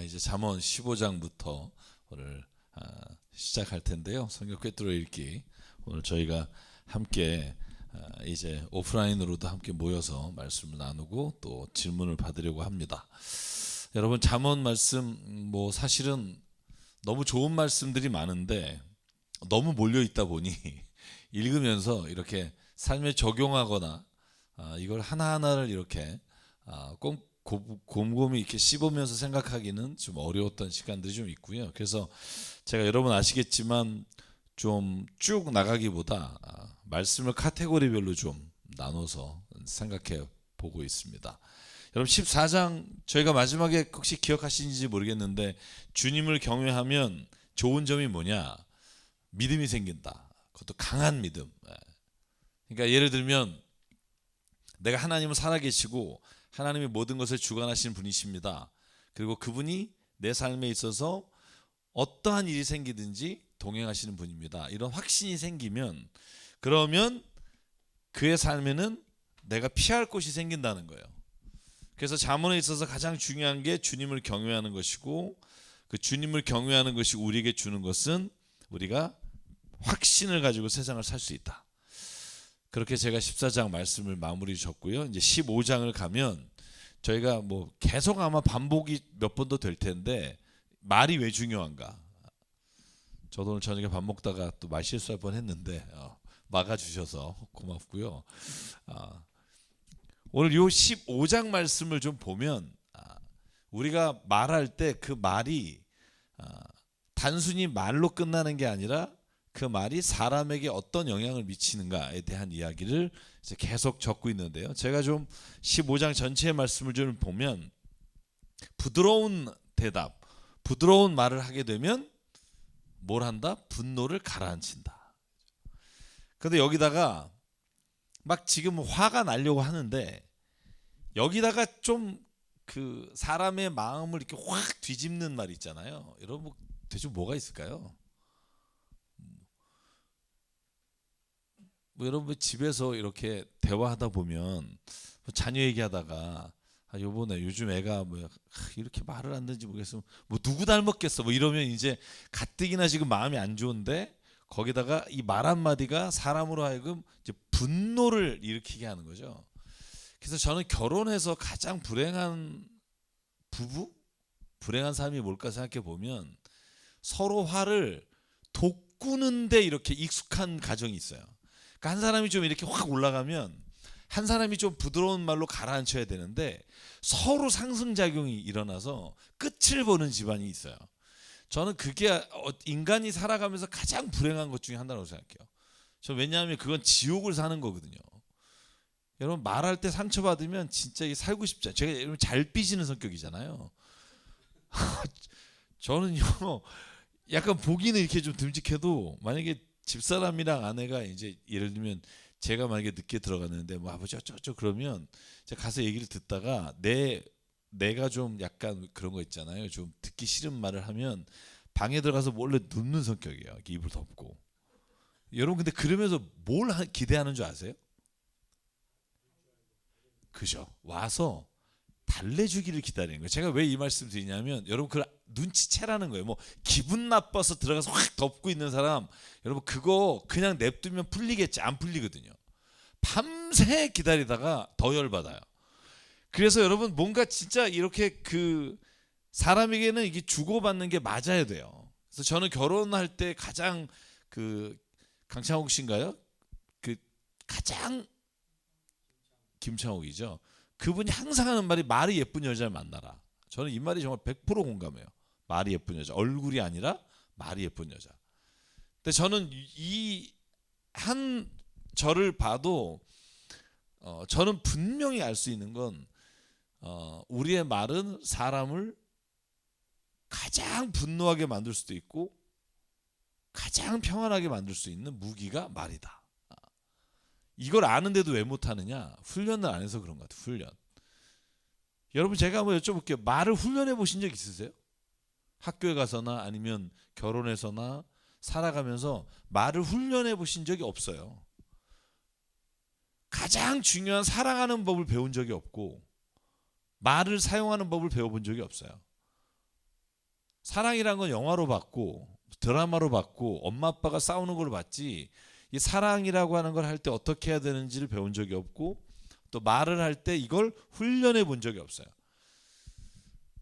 이제 잠언 15장부터 오늘 시작할 텐데요. 성경 꿰뚫어 읽기. 오늘 저희가 함께 이제 오프라인으로도 함께 모여서 말씀을 나누고 또 질문을 받으려고 합니다. 여러분, 잠언 말씀 사실은 너무 좋은 말씀들이 많은데 너무 몰려 있다 보니 읽으면서 이렇게 삶에 적용하거나 이걸 하나하나를 이렇게 꼭 곰곰이 이렇게 씹으면서 생각하기는 좀 어려웠던 시간들이 좀 있고요. 그래서 제가 여러분 아시겠지만 좀 쭉 나가기보다 말씀을 카테고리별로 좀 나눠서 생각해 보고 있습니다. 여러분 14장 저희가 마지막에 혹시 기억하시는지 모르겠는데 주님을 경외하면 좋은 점이 뭐냐? 믿음이 생긴다. 그것도 강한 믿음. 그러니까 예를 들면 내가 하나님은 살아계시고 하나님이 모든 것을 주관하시는 분이십니다. 그리고 그분이 내 삶에 있어서 어떠한 일이 생기든지 동행하시는 분입니다. 이런 확신이 생기면 그러면 그의 삶에는 내가 피할 곳이 생긴다는 거예요. 그래서 잠언에 있어서 가장 중요한 게 주님을 경외하는 것이고 그 주님을 경외하는 것이 우리에게 주는 것은 우리가 확신을 가지고 세상을 살 수 있다. 그렇게 제가 14장 말씀을 마무리 졌고요. 이제 15장을 가면 저희가 계속 아마 반복이 몇 번도 될 텐데 말이 왜 중요한가? 저도 오늘 저녁에 밥 먹다가 또 말 실수할 뻔했는데 막아주셔서 고맙고요. 오늘 요 15장 말씀을 좀 보면 우리가 말할 때 그 말이 단순히 말로 끝나는 게 아니라 그 말이 사람에게 어떤 영향을 미치는가에 대한 이야기를 이제 계속 적고 있는데요. 제가 좀 15장 전체의 말씀을 좀 보면 부드러운 대답, 부드러운 말을 하게 되면 뭘 한다? 분노를 가라앉힌다. 근데 여기다가 막 지금 화가 나려고 하는데 여기다가 좀 그 사람의 마음을 이렇게 확 뒤집는 말 있잖아요. 여러분 대충 뭐가 있을까요? 여러분 집에서 이렇게 대화하다 보면 자녀 얘기하다가 요즘 애가 이렇게 말을 안 듣는지 모르겠어. 누구 닮았겠어. 이러면 이제 가뜩이나 지금 마음이 안 좋은데 거기다가 이 말 한마디가 사람으로 하여금 이제 분노를 일으키게 하는 거죠. 그래서 저는 결혼해서 가장 불행한 부부, 불행한 삶이 뭘까 생각해 보면 서로 화를 돋구는데 이렇게 익숙한 가정이 있어요. 그러니까 한 사람이 좀 이렇게 확 올라가면 한 사람이 좀 부드러운 말로 가라앉혀야 되는데 서로 상승작용이 일어나서 끝을 보는 집안이 있어요. 저는 그게 인간이 살아가면서 가장 불행한 것 중에 하나라고 생각해요. 왜냐하면 그건 지옥을 사는 거거든요. 여러분 말할 때 상처받으면 진짜 살고 싶지 않아요. 제가 여러분 잘 삐지는 성격이잖아요. 저는요 약간 보기는 이렇게 좀 듬직해도 만약에 집사람이랑 아내가 이제 예를 들면 제가 만약에 늦게 들어갔는데 아버지 어쩌고 그러면 제가 가서 얘기를 듣다가 내가 좀 약간 그런 거 있잖아요. 좀 듣기 싫은 말을 하면 방에 들어가서 몰래 눕는 성격이에요. 이렇게 입을 덮고. 여러분 근데 그러면서 뭘 기대하는 줄 아세요? 그죠? 와서 달래주기를 기다리는 거예요. 제가 왜 이 말씀 드리냐면 여러분 그걸 눈치채라는 거예요. 기분 나빠서 들어가서 확 덮고 있는 사람 여러분 그거 그냥 냅두면 풀리겠지. 안 풀리거든요. 밤새 기다리다가 더 열받아요. 그래서 여러분 뭔가 진짜 이렇게 그 사람에게는 이게 주고받는 게 맞아야 돼요. 그래서 저는 결혼할 때 가장 그 강창욱 씨인가요? 그 가장 김창욱이죠. 그분이 항상 하는 말이 예쁜 여자를 만나라. 저는 이 말이 정말 100% 공감해요. 말이 예쁜 여자. 얼굴이 아니라 말이 예쁜 여자. 근데 저는 이 한 저를 봐도 저는 분명히 알 수 있는 건 우리의 말은 사람을 가장 분노하게 만들 수도 있고 가장 평안하게 만들 수 있는 무기가 말이다. 이걸 아는데도 왜 못하느냐? 훈련을 안 해서 그런 것 같아요. 훈련. 여러분 제가 한번 여쭤볼게요. 말을 훈련해 보신 적 있으세요? 학교에 가서나 아니면 결혼해서나 살아가면서 말을 훈련해 보신 적이 없어요. 가장 중요한 사랑하는 법을 배운 적이 없고 말을 사용하는 법을 배워본 적이 없어요. 사랑이란 건 영화로 봤고 드라마로 봤고 엄마 아빠가 싸우는 걸로 봤지, 이 사랑이라고 하는 걸 할 때 어떻게 해야 되는지를 배운 적이 없고 또 말을 할 때 이걸 훈련해 본 적이 없어요.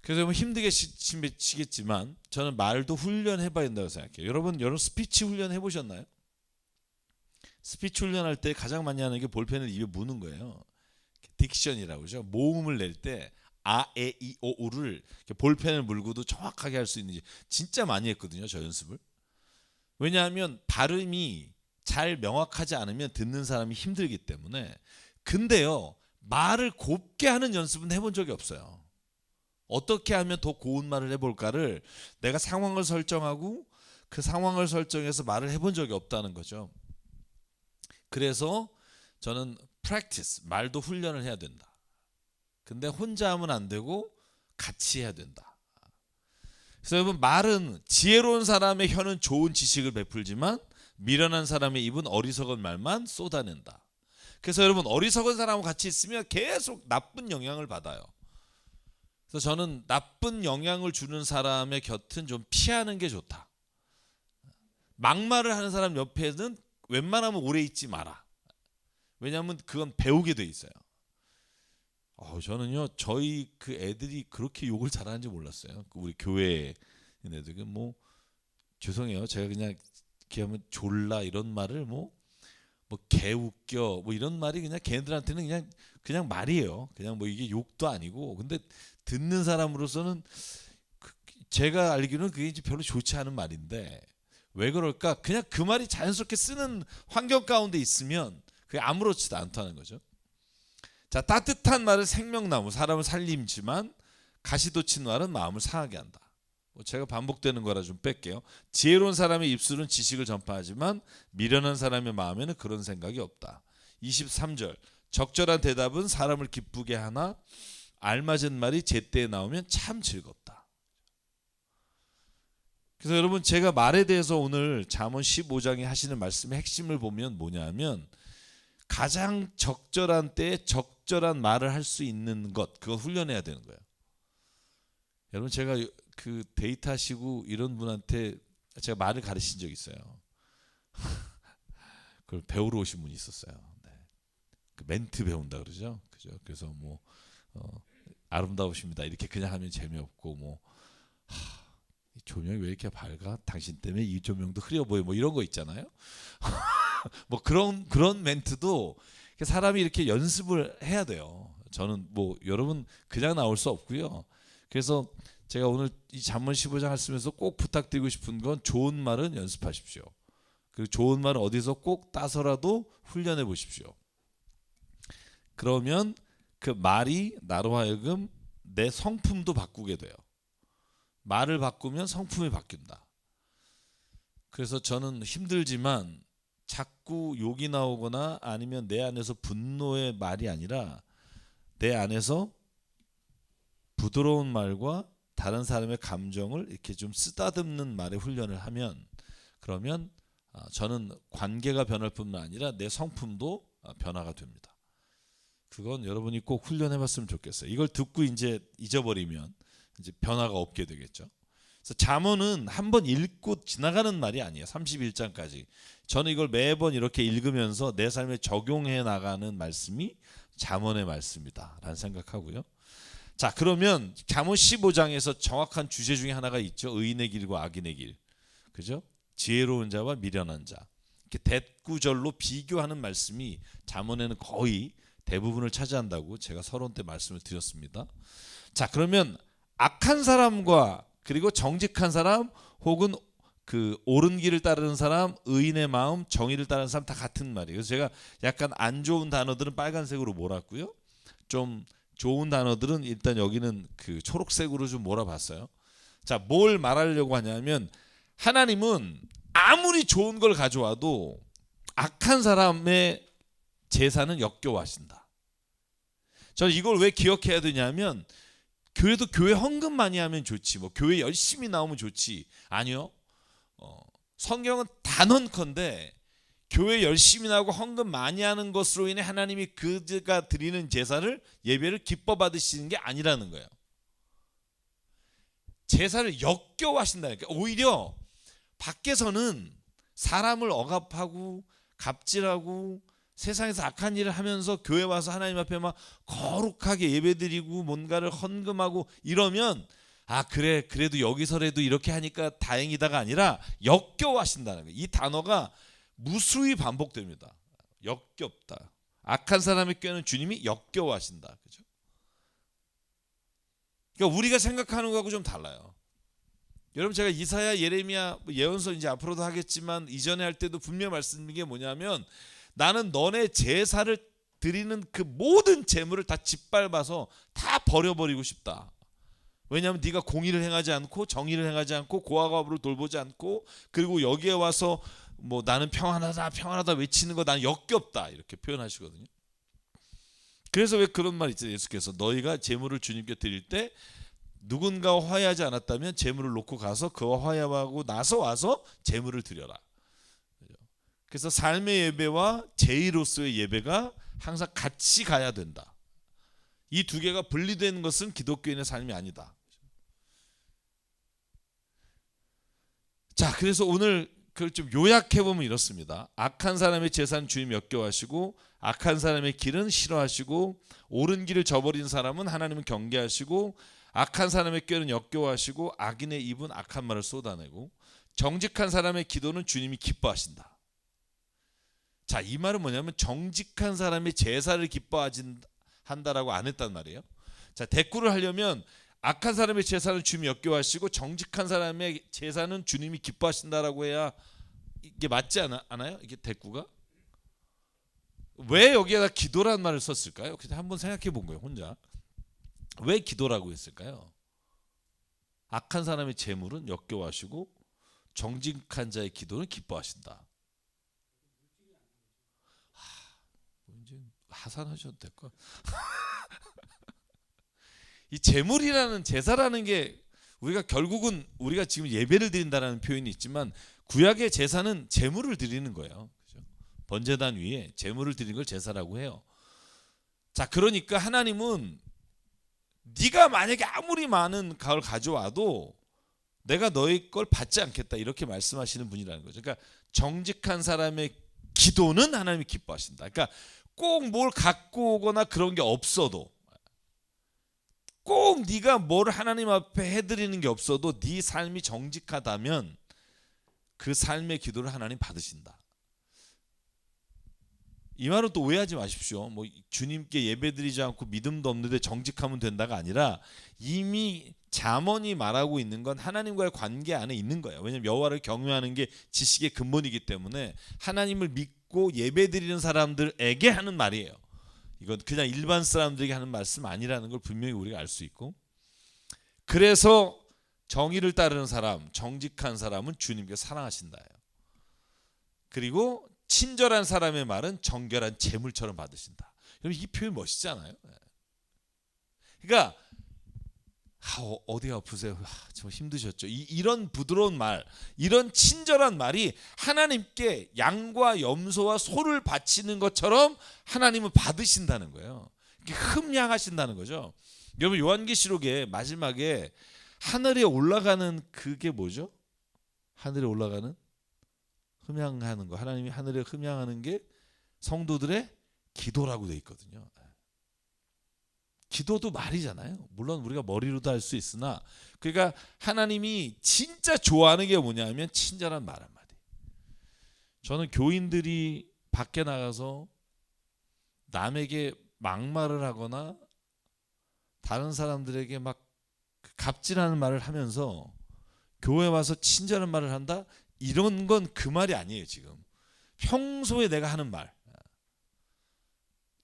그래서 여러분 힘들게 치겠지만 저는 말도 훈련해 봐야 된다고 생각해요. 여러분 스피치 훈련 해보셨나요? 스피치 훈련할 때 가장 많이 하는 게 볼펜을 입에 무는 거예요. 딕션이라고 그러죠. 모음을 낼 때 아, 에, 이, 오, 우를 볼펜을 물고도 정확하게 할 수 있는지 진짜 많이 했거든요. 저 연습을. 왜냐하면 발음이 잘 명확하지 않으면 듣는 사람이 힘들기 때문에. 근데요, 말을 곱게 하는 연습은 해본 적이 없어요. 어떻게 하면 더 고운 말을 해볼까를 내가 상황을 설정하고 그 상황을 설정해서 말을 해본 적이 없다는 거죠. 그래서 저는 practice, 말도 훈련을 해야 된다. 근데 혼자 하면 안 되고 같이 해야 된다. 그래서 여러분, 말은 지혜로운 사람의 혀는 좋은 지식을 베풀지만 미련한 사람의 입은 어리석은 말만 쏟아낸다. 그래서 여러분, 어리석은 사람하고 같이 있으면 계속 나쁜 영향을 받아요. 그래서 저는 나쁜 영향을 주는 사람의 곁은 좀 피하는 게 좋다. 막말을 하는 사람 옆에는 웬만하면 오래 있지 마라. 왜냐하면 그건 배우게 돼 있어요. 저는요, 저희 그 애들이 그렇게 욕을 잘하는지 몰랐어요. 우리 교회 애들 뭐 죄송해요. 제가 그냥 이렇게 하면 졸라 이런 말을 뭐 개웃겨 뭐 이런 말이 그냥 걔네들한테는 그냥 말이에요. 그냥 뭐 이게 욕도 아니고. 근데 듣는 사람으로서는 제가 알기로는 그게 이제 별로 좋지 않은 말인데 왜 그럴까? 그냥 그 말이 자연스럽게 쓰는 환경 가운데 있으면 그게 아무렇지도 않다는 거죠. 자, 따뜻한 말은 생명나무, 사람을 살림지만 가시돋친 말은 마음을 상하게 한다. 제가 반복되는 거라 좀 뺄게요. 지혜로운 사람의 입술은 지식을 전파하지만 미련한 사람의 마음에는 그런 생각이 없다. 23절, 적절한 대답은 사람을 기쁘게 하나 알맞은 말이 제때에 나오면 참 즐겁다. 그래서 여러분, 제가 말에 대해서 오늘 잠언 15장에 하시는 말씀의 핵심을 보면 뭐냐면 가장 적절한 때에 적절한 말을 할 수 있는 것, 그거 훈련해야 되는 거예요. 여러분, 제가 그 데이트하시고 이런 분한테 제가 말을 가르친 적이 있어요. 그걸 배우러 오신 분이 있었어요. 네. 그 멘트 배운다 그러죠. 그죠? 그래서 뭐 아름다우십니다 이렇게 그냥 하면 재미없고 이 조명이 왜 이렇게 밝아? 당신 때문에 이 조명도 흐려 보여. 뭐 이런 거 있잖아요. 뭐 그런 멘트도 사람이 이렇게 연습을 해야 돼요. 저는 뭐 여러분 그냥 나올 수 없고요. 그래서 제가 오늘 이 잠언 15장 말씀에서 꼭 부탁드리고 싶은 건 좋은 말은 연습하십시오. 그리고 좋은 말은 어디서 꼭 따서라도 훈련해 보십시오. 그러면 그 말이 나로 하여금 내 성품도 바꾸게 돼요. 말을 바꾸면 성품이 바뀐다. 그래서 저는 힘들지만 자꾸 욕이 나오거나 아니면 내 안에서 분노의 말이 아니라 내 안에서 부드러운 말과 다른 사람의 감정을 이렇게 좀 쓰다듬는 말의 훈련을 하면 그러면 저는 관계가 변할 뿐만 아니라 내 성품도 변화가 됩니다. 그건 여러분이 꼭 훈련해 봤으면 좋겠어요. 이걸 듣고 이제 잊어버리면 이제 변화가 없게 되겠죠. 그래서 잠언은 한번 읽고 지나가는 말이 아니에요. 31장까지. 저는 이걸 매번 이렇게 읽으면서 내 삶에 적용해 나가는 말씀이 잠언의 말씀이다 라는 생각하고요. 자, 그러면 잠언 15장에서 정확한 주제 중에 하나가 있죠. 의인의 길과 악인의 길. 그죠? 지혜로운 자와 미련한 자. 이렇게 대구절로 비교하는 말씀이 잠언에는 거의 대부분을 차지한다고 제가 서론 때 말씀을 드렸습니다. 자, 그러면 악한 사람과 그리고 정직한 사람 혹은 그 옳은 길을 따르는 사람, 의인의 마음, 정의를 따르는 사람 다 같은 말이에요. 그래서 제가 약간 안 좋은 단어들은 빨간색으로 몰았고요. 좀 좋은 단어들은 일단 여기는 그 초록색으로 좀 몰아봤어요. 자, 뭘 말하려고 하냐면 하나님은 아무리 좋은 걸 가져와도 악한 사람의 제사는 역겨워하신다. 저는 이걸 왜 기억해야 되냐면 교회도 교회 헌금 많이 하면 좋지, 뭐 교회 열심히 나오면 좋지. 아니요. 성경은 단언컨대 교회 열심히 나오고 헌금 많이 하는 것으로 인해 하나님이 그가 드리는 제사를 예배를 기뻐 받으시는 게 아니라는 거예요. 제사를 역겨워하신다니까. 오히려 밖에서는 사람을 억압하고 갑질하고 세상에서 악한 일을 하면서 교회 와서 하나님 앞에 막 거룩하게 예배드리고 뭔가를 헌금하고 이러면 아 그래 그래도 여기서라도 이렇게 하니까 다행이다가 아니라 역겨워하신다는 거예요. 이 단어가 무수히 반복됩니다. 역겹다. 악한 사람의 꾀는 주님이 역겨워하신다. 그죠? 그러니까 우리가 생각하는 거하고 좀 달라요. 여러분 제가 이사야, 예레미야 예언서 이제 앞으로도 하겠지만 이전에 할 때도 분명히 말씀드린 게 뭐냐면 나는 너네 제사를 드리는 그 모든 재물을 다 짓밟아서 다 버려버리고 싶다. 왜냐하면 네가 공의를 행하지 않고 정의를 행하지 않고 고아과부를 돌보지 않고 그리고 여기에 와서 뭐 나는 평안하다 평안하다 외치는 거 나는 역겹다 이렇게 표현하시거든요. 그래서 왜 그런 말 있죠. 예수께서 너희가 제물을 주님께 드릴 때 누군가와 화해하지 않았다면 제물을 놓고 가서 그와 화해하고 나서 와서 제물을 드려라. 그래서 삶의 예배와 제의로서의 예배가 항상 같이 가야 된다. 이 두 개가 분리되는 것은 기독교인의 삶이 아니다. 자, 그래서 오늘 그걸 좀 요약해 보면 이렇습니다. 악한 사람의 제사는 주님 역겨워하시고 악한 사람의 길은 싫어하시고 옳은 길을 저버린 사람은 하나님은 경계하시고 악한 사람의 꾀는 역겨워하시고 악인의 입은 악한 말을 쏟아내고 정직한 사람의 기도는 주님이 기뻐하신다. 자, 이 말은 뭐냐면 정직한 사람의 제사를 기뻐한다라고 안 했단 말이에요. 자, 대꾸를 하려면 악한 사람의 제사는 주님이 역겨워하시고 정직한 사람의 제사는 주님이 기뻐하신다라고 해야 이게 맞지 않아요? 이게 대꾸가? 왜 여기에다 기도라는 말을 썼을까요? 그냥 한번 생각해 본 거예요, 혼자. 왜 기도라고 했을까요? 악한 사람의 제물은 역겨워하시고 정직한 자의 기도는 기뻐하신다. 하산하셔도 될 것. 이 제물이라는 제사라는 게 우리가 결국은 우리가 지금 예배를 드린다라는 표현이 있지만 구약의 제사는 제물을 드리는 거예요. 그렇죠? 번제단 위에 제물을 드리는 걸 제사라고 해요. 자, 그러니까 하나님은 네가 만약에 아무리 많은 걸 가져와도 내가 너희 걸 받지 않겠다 이렇게 말씀하시는 분이라는 거죠. 그러니까 정직한 사람의 기도는 하나님이 기뻐하신다. 그러니까 꼭 뭘 갖고 오거나 그런 게 없어도 꼭 네가 뭘 하나님 앞에 해드리는 게 없어도 네 삶이 정직하다면 그 삶의 기도를 하나님 받으신다. 이 말은 또 오해하지 마십시오. 뭐 주님께 예배드리지 않고 믿음도 없는데 정직하면 된다가 아니라 이미 잠언이 말하고 있는 건 하나님과의 관계 안에 있는 거예요. 왜냐하면 여호와를 경외하는 게 지식의 근본이기 때문에 하나님을 믿고 예배드리는 사람들에게 하는 말이에요. 이건 그냥 일반 사람들에게 하는 말씀 아니라는 걸 분명히 우리가 알 수 있고, 그래서 정의를 따르는 사람, 정직한 사람은 주님께 사랑하신다예요. 그리고 친절한 사람의 말은 정결한 재물처럼 받으신다. 여러분 이 표현 멋있잖아요. 그러니까 어디 아프세요? 좀 힘드셨죠? 이런 부드러운 말, 이런 친절한 말이 하나님께 양과 염소와 소를 바치는 것처럼 하나님은 받으신다는 거예요. 흠양하신다는 거죠. 여러분 요한계시록의 마지막에 하늘에 올라가는 그게 뭐죠? 하늘에 올라가는 흠양하는 거, 하나님이 하늘에 흠양하는 게 성도들의 기도라고 돼 있거든요. 기도도 말이잖아요. 물론 우리가 머리로도 할 수 있으나, 그러니까 하나님이 진짜 좋아하는 게 뭐냐면 친절한 말 한마디. 저는 교인들이 밖에 나가서 남에게 막말을 하거나 다른 사람들에게 막 갑질하는 말을 하면서 교회 와서 친절한 말을 한다? 이런 건 그 말이 아니에요. 지금 평소에 내가 하는 말,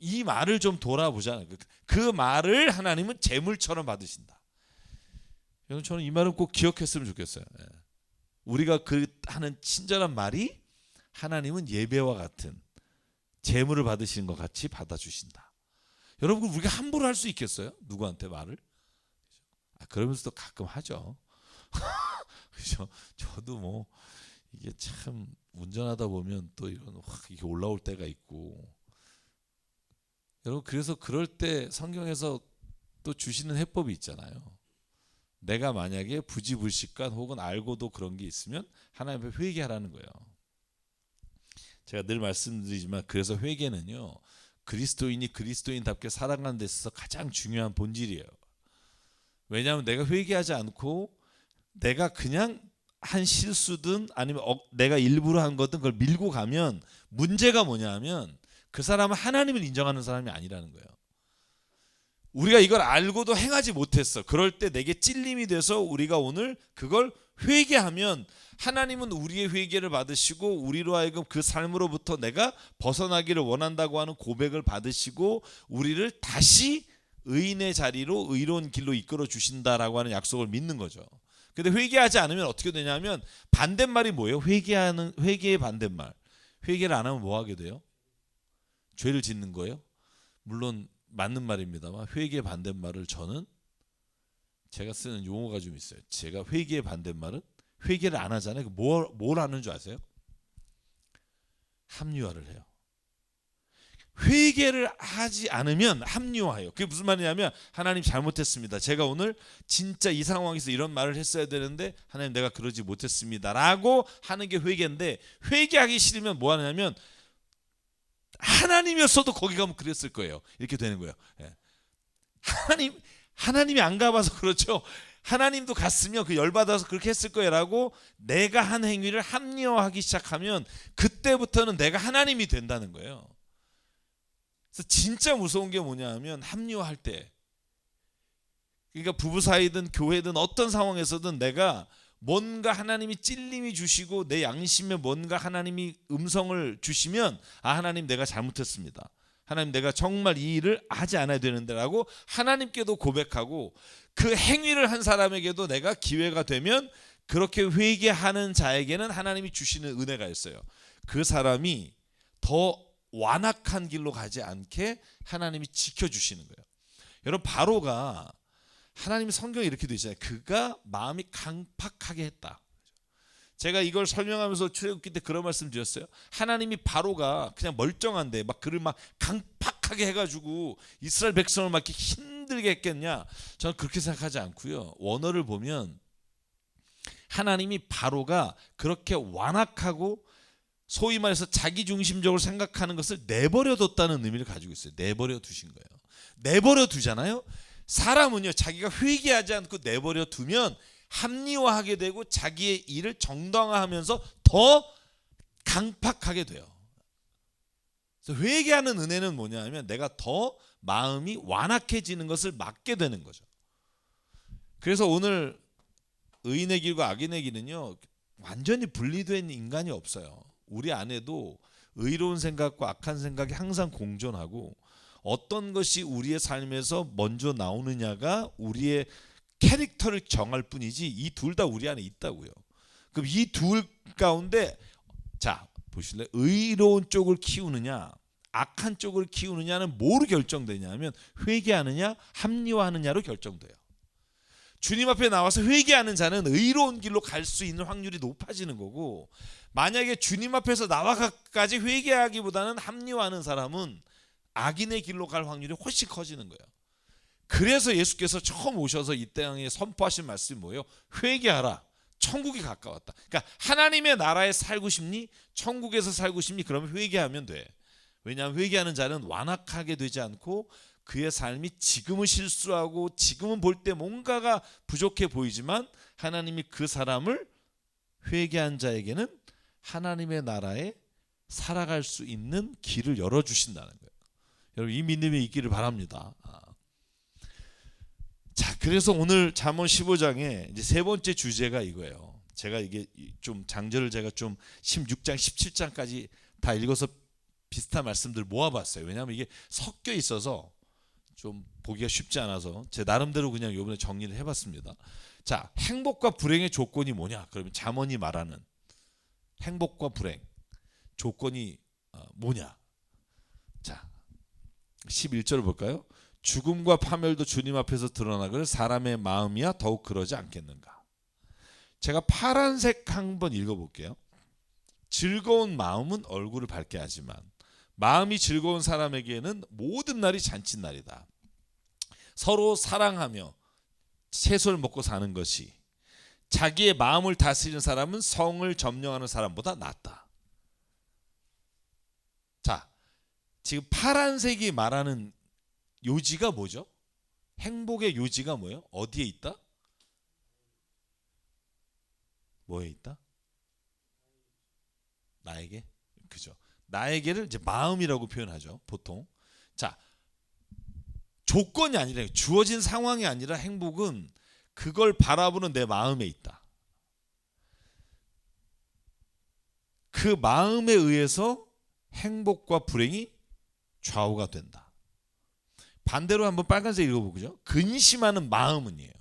이 말을 좀 돌아보잖아요. 그 말을 하나님은 재물처럼 받으신다. 여러분 저는 이 말은 꼭 기억했으면 좋겠어요. 우리가 그 하는 친절한 말이 하나님은 예배와 같은 재물을 받으시는 것 같이 받아주신다. 여러분 우리가 함부로 할 수 있겠어요? 누구한테 말을? 그러면서도 가끔 하죠. 그죠? 저도 뭐 이게 참 운전하다 보면 또 이런 확 이게 올라올 때가 있고, 여러분 그래서 그럴 때 성경에서 또 주시는 해법이 있잖아요. 내가 만약에 부지불식간 혹은 알고도 그런 게 있으면 하나님 앞에 회개하라는 거예요. 제가 늘 말씀드리지만 그래서 회개는요, 그리스도인이 그리스도인답게 살아가는 데 있어서 가장 중요한 본질이에요. 왜냐하면 내가 회개하지 않고 내가 그냥 한 실수든 아니면 내가 일부러 한 거든 그걸 밀고 가면 문제가 뭐냐 하면 그 사람은 하나님을 인정하는 사람이 아니라는 거예요. 우리가 이걸 알고도 행하지 못했어. 그럴 때 내게 찔림이 돼서 우리가 오늘 그걸 회개하면 하나님은 우리의 회개를 받으시고 우리로 하여금 그 삶으로부터 내가 벗어나기를 원한다고 하는 고백을 받으시고 우리를 다시 의인의 자리로 의로운 길로 이끌어 주신다라고 하는 약속을 믿는 거죠. 근데 회개하지 않으면 어떻게 되냐면 반대말이 뭐예요? 회개의 반대말. 회개를 안 하면 뭐 하게 돼요? 죄를 짓는 거예요? 물론 맞는 말입니다만 회개의 반대말을 저는 제가 쓰는 용어가 좀 있어요. 제가 회개의 반대말은 회개를 안 하잖아요. 뭘 하는 줄 아세요? 합리화를 해요. 회개를 하지 않으면 합리화해요. 그게 무슨 말이냐면 하나님 잘못했습니다. 제가 오늘 진짜 이 상황에서 이런 말을 했어야 되는데 하나님 내가 그러지 못했습니다 라고 하는 게 회개인데, 회개하기 싫으면 뭐 하냐면 하나님이었어도 거기 가면 그랬을 거예요. 이렇게 되는 거예요. 하나님이 안 가봐서 그렇죠. 하나님도 갔으면 그 열받아서 그렇게 했을 거예요라고 내가 한 행위를 합리화하기 시작하면 그때부터는 내가 하나님이 된다는 거예요. 그래서 진짜 무서운 게 뭐냐 하면 합리화할 때, 그러니까 부부 사이든 교회든 어떤 상황에서든 내가 뭔가 하나님이 찔림이 주시고 내 양심에 뭔가 하나님이 음성을 주시면 하나님 내가 잘못했습니다. 하나님 내가 정말 이 일을 하지 않아야 되는데 라고 하나님께도 고백하고 그 행위를 한 사람에게도 내가 기회가 되면 그렇게 회개하는 자에게는 하나님이 주시는 은혜가 있어요. 그 사람이 더 완악한 길로 가지 않게 하나님이 지켜주시는 거예요. 여러분 바로가 하나님의 성경에 이렇게 되어 있잖아요. 그가 마음이 강팍하게 했다. 제가 이걸 설명하면서 출애굽기 때 그런 말씀 드렸어요. 하나님이 바로가 그냥 멀쩡한데 막 그를 막 강팍하게 해가지고 이스라엘 백성을 막 이렇게 힘들게 했겠냐? 저는 그렇게 생각하지 않고요. 원어를 보면 하나님이 바로가 그렇게 완악하고 소위 말해서 자기중심적으로 생각하는 것을 내버려 뒀다는 의미를 가지고 있어요. 내버려 두신 거예요. 내버려 두잖아요. 사람은요, 자기가 회개하지 않고 내버려 두면 합리화하게 되고 자기의 일을 정당화하면서 더 강팍하게 돼요. 그래서 회개하는 은혜는 뭐냐면 내가 더 마음이 완악해지는 것을 막게 되는 거죠. 그래서 오늘 의인의 길과 악인의 길은요, 완전히 분리된 인간이 없어요. 우리 안에도 의로운 생각과 악한 생각이 항상 공존하고 어떤 것이 우리의 삶에서 먼저 나오느냐가 우리의 캐릭터를 정할 뿐이지 이 둘 다 우리 안에 있다고요. 그럼 이 둘 가운데 자 보실래요? 의로운 쪽을 키우느냐 악한 쪽을 키우느냐는 뭐로 결정되냐면 회개하느냐 합리화하느냐로 결정돼요. 주님 앞에 나와서 회개하는 자는 의로운 길로 갈 수 있는 확률이 높아지는 거고, 만약에 주님 앞에서 나와까지 회개하기보다는 합리화하는 사람은 악인의 길로 갈 확률이 훨씬 커지는 거예요. 그래서 예수께서 처음 오셔서 이 땅에 선포하신 말씀이 뭐예요? 회개하라. 천국이 가까웠다. 그러니까 하나님의 나라에 살고 싶니? 천국에서 살고 싶니? 그러면 회개하면 돼. 왜냐하면 회개하는 자는 완악하게 되지 않고 그의 삶이 지금은 실수하고 지금은 볼 때 뭔가가 부족해 보이지만 하나님이 그 사람을 회개한 자에게는 하나님의 나라에 살아갈 수 있는 길을 열어주신다는 거예요. 여러분 이 믿음이 있기를 바랍니다. 자, 그래서 오늘 잠언 15장에 이제 세 번째 주제가 이거예요. 제가 이게 좀 장절을 제가 좀 16장, 17장까지 다 읽어서 비슷한 말씀들 모아봤어요. 왜냐하면 이게 섞여 있어서 좀 보기가 쉽지 않아서 제 나름대로 그냥 이번에 정리를 해봤습니다. 자, 행복과 불행의 조건이 뭐냐? 그러면 잠언이 말하는 행복과 불행 조건이 뭐냐? 자, 11절을 볼까요? 죽음과 파멸도 주님 앞에서 드러나거늘 사람의 마음이야 더욱 그러지 않겠는가? 제가 파란색 한번 읽어볼게요. 즐거운 마음은 얼굴을 밝게 하지만 마음이 즐거운 사람에게는 모든 날이 잔칫날이다. 서로 사랑하며 채소를 먹고 사는 것이 자기의 마음을 다스리는 사람은 성을 점령하는 사람보다 낫다. 자, 지금 파란색이 말하는 요지가 뭐죠? 행복의 요지가 뭐예요? 어디에 있다? 뭐에 있다? 나에게? 그죠? 나에게를 이제 마음이라고 표현하죠, 보통. 자, 조건이 아니라, 주어진 상황이 아니라 행복은 그걸 바라보는 내 마음에 있다. 그 마음에 의해서 행복과 불행이 좌우가 된다. 반대로 한번 빨간색 읽어보죠. 근심하는 마음은이에요.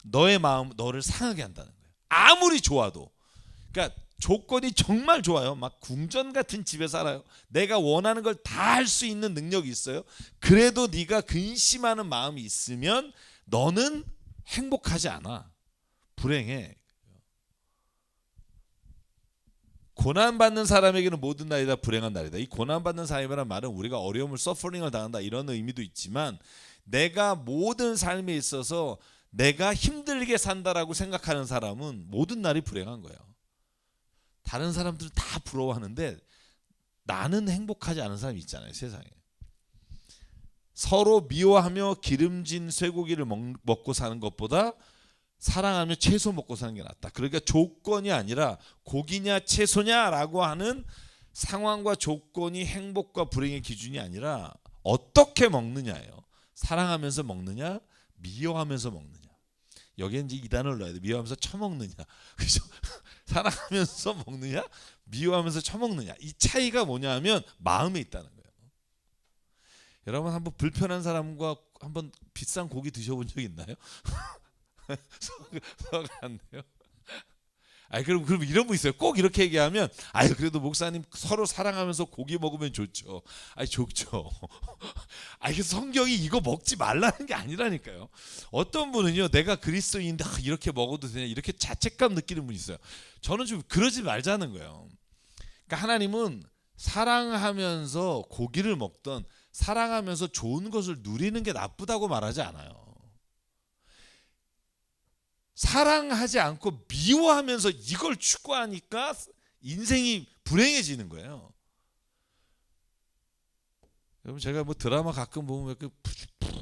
너의 마음, 너를 상하게 한다는 거예요. 아무리 좋아도. 그러니까 조건이 정말 좋아요. 막 궁전 같은 집에 살아요. 내가 원하는 걸 다 할 수 있는 능력이 있어요. 그래도 네가 근심하는 마음이 있으면 너는 행복하지 않아. 불행해. 고난받는 사람에게는 모든 날이 다 불행한 날이다. 이 고난받는 사람이라는 말은 우리가 어려움을 서퍼링을 당한다 이런 의미도 있지만, 내가 모든 삶에 있어서 내가 힘들게 산다라고 생각하는 사람은 모든 날이 불행한 거예요. 다른 사람들은 다 부러워하는데 나는 행복하지 않은 사람이 있잖아요, 세상에. 서로 미워하며 기름진 쇠고기를 먹고 사는 것보다 사랑하며 채소 먹고 사는 게 낫다. 그러니까 조건이 아니라 고기냐 채소냐라고 하는 상황과 조건이 행복과 불행의 기준이 아니라 어떻게 먹느냐예요. 사랑하면서 먹느냐, 미워하면서 먹느냐. 여기에 이제 이 단어를 넣어야 돼. 미워하면서 처먹느냐. 그죠? 사랑하면서 먹느냐, 미워하면서 처먹느냐. 이 차이가 뭐냐면 마음에 있다는 거예요. 여러분 한번 불편한 사람과 한번 비싼 고기 드셔본 적 있나요? 서가 안 돼요. 아니 그럼 이런 분 있어요. 꼭 이렇게 얘기하면 아유 그래도 목사님 서로 사랑하면서 고기 먹으면 좋죠. 아니 좋죠. 아니 성경이 이거 먹지 말라는 게 아니라니까요. 어떤 분은요, 내가 그리스도인인데 이렇게 먹어도 되냐 이렇게 자책감 느끼는 분이 있어요. 저는 좀 그러지 말자는 거예요. 그러니까 하나님은 사랑하면서 고기를 먹던, 사랑하면서 좋은 것을 누리는 게 나쁘다고 말하지 않아요. 사랑하지 않고 미워하면서 이걸 추구하니까 인생이 불행해지는 거예요. 여러분 제가 뭐 드라마 가끔 보면 그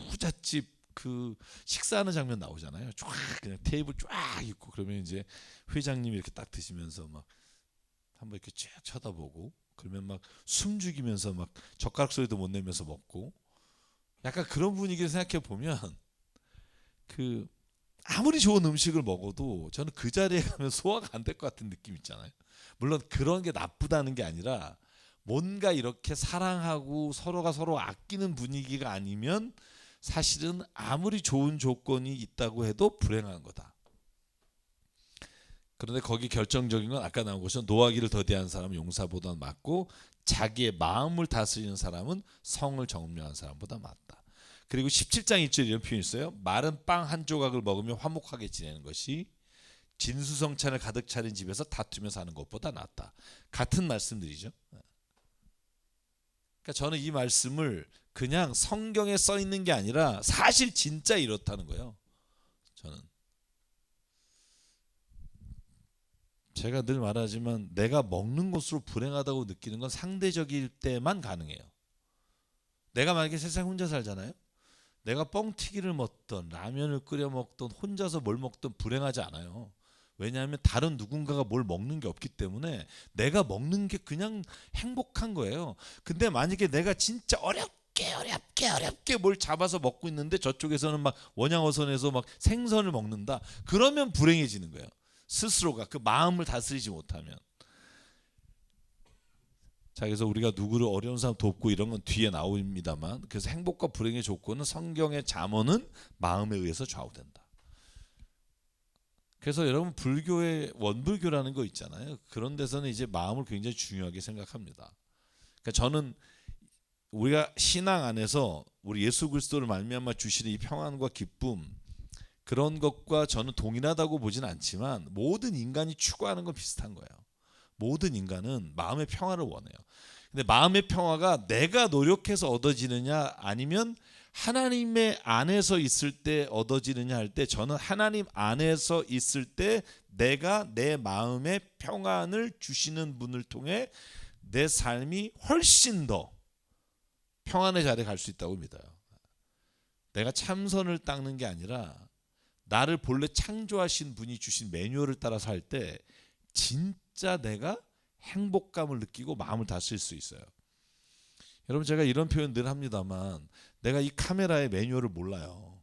부잣집 그 식사하는 장면 나오잖아요. 쫙 그냥 테이블 쫙 있고 그러면 이제 회장님이 이렇게 딱 드시면서 막 한번 이렇게 쭉 쳐다보고 그러면 막 숨죽이면서 막 젓가락 소리도 못 내면서 먹고, 약간 그런 분위기를 생각해 보면 그 아무리 좋은 음식을 먹어도 저는 그 자리에 가면 소화가 안 될 것 같은 느낌 있잖아요. 물론 그런 게 나쁘다는 게 아니라 뭔가 이렇게 사랑하고 서로가 서로 아끼는 분위기가 아니면 사실은 아무리 좋은 조건이 있다고 해도 불행한 거다. 그런데 거기 결정적인 건 아까 나온 것처럼 노하기를 더디한 사람은 용사보다 맞고 자기의 마음을 다스리는 사람은 성을 점령한 사람보다 맞다. 그리고 17장 1절 이런 표현이 있어요. 마른 빵 한 조각을 먹으며 화목하게 지내는 것이 진수성찬을 가득 차린 집에서 다투며 사는 것보다 낫다. 같은 말씀들이죠. 그러니까 저는 이 말씀을 그냥 성경에 써 있는 게 아니라 사실 진짜 이렇다는 거예요. 저는 제가 늘 말하지만 내가 먹는 것으로 불행하다고 느끼는 건 상대적일 때만 가능해요. 내가 만약에 세상에 혼자 살잖아요. 내가 뻥튀기를 먹던 라면을 끓여 먹던 혼자서 뭘 먹던 불행하지 않아요. 왜냐하면 다른 누군가가 뭘 먹는 게 없기 때문에 내가 먹는 게 그냥 행복한 거예요. 근데 만약에 내가 진짜 어렵게 뭘 잡아서 먹고 있는데 저쪽에서는 막 원양어선에서 막 생선을 먹는다. 그러면 불행해지는 거예요. 스스로가 그 마음을 다스리지 못하면. 자, 그래서 우리가 누구를 어려운 사람 돕고 이런 건 뒤에 나옵니다만, 그래서 행복과 불행의 조건은 성경의 잠언은 마음에 의해서 좌우된다. 그래서 여러분 불교의 원불교라는 거 있잖아요. 그런 데서는 이제 마음을 굉장히 중요하게 생각합니다. 그러니까 저는 우리가 신앙 안에서 우리 예수 그리스도를 말미암아 주시는 이 평안과 기쁨, 그런 것과 저는 동일하다고 보지는 않지만 모든 인간이 추구하는 건 비슷한 거예요. 모든 인간은 마음의 평화를 원해요. 근데 마음의 평화가 내가 노력해서 얻어지느냐 아니면 하나님의 안에서 있을 때 얻어지느냐 할 때, 저는 하나님 안에서 있을 때 내가 내 마음에 평안을 주시는 분을 통해 내 삶이 훨씬 더 평안의 자리에 갈 수 있다고 믿어요. 내가 참선을 닦는 게 아니라 나를 본래 창조하신 분이 주신 매뉴얼을 따라서 할 때 진짜 내가 행복감을 느끼고 마음을 다스릴 수 있어요. 여러분, 제가 이런 표현 늘 합니다만, 내가 이 카메라의 매뉴얼을 몰라요.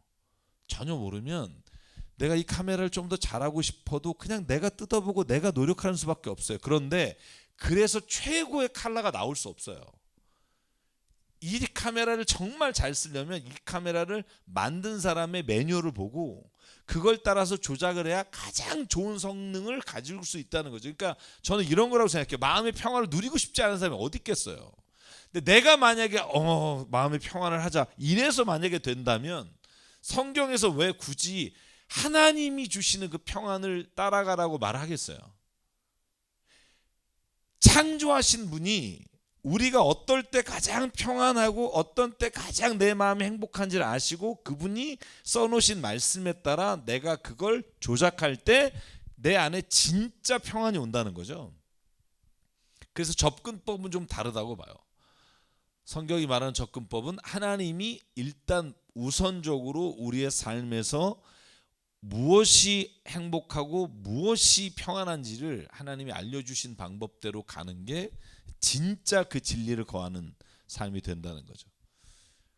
전혀 모르면 내가 이 카메라를 좀 더 잘하고 싶어도 그냥 내가 뜯어보고 내가 노력하는 수밖에 없어요. 그런데 그래서 최고의 컬러가 나올 수 없어요. 이 카메라를 정말 잘 쓰려면 이 카메라를 만든 사람의 매뉴얼을 보고 그걸 따라서 조작을 해야 가장 좋은 성능을 가질 수 있다는 거죠. 그러니까 저는 이런 거라고 생각해요. 마음의 평화를 누리고 싶지 않은 사람이 어디 있겠어요. 근데 내가 만약에 마음의 평안을 하자 이래서 만약에 된다면, 성경에서 왜 굳이 하나님이 주시는 그 평안을 따라가라고 말하겠어요? 창조하신 분이 우리가 어떨 때 가장 평안하고 어떤 때 가장 내 마음이 행복한지를 아시고 그분이 써놓으신 말씀에 따라 내가 그걸 조작할 때 내 안에 진짜 평안이 온다는 거죠. 그래서 접근법은 좀 다르다고 봐요. 성경이 말하는 접근법은 하나님이 일단 우선적으로 우리의 삶에서 무엇이 행복하고 무엇이 평안한지를 하나님이 알려주신 방법대로 가는 게 진짜 그 진리를 거하는 삶이 된다는 거죠.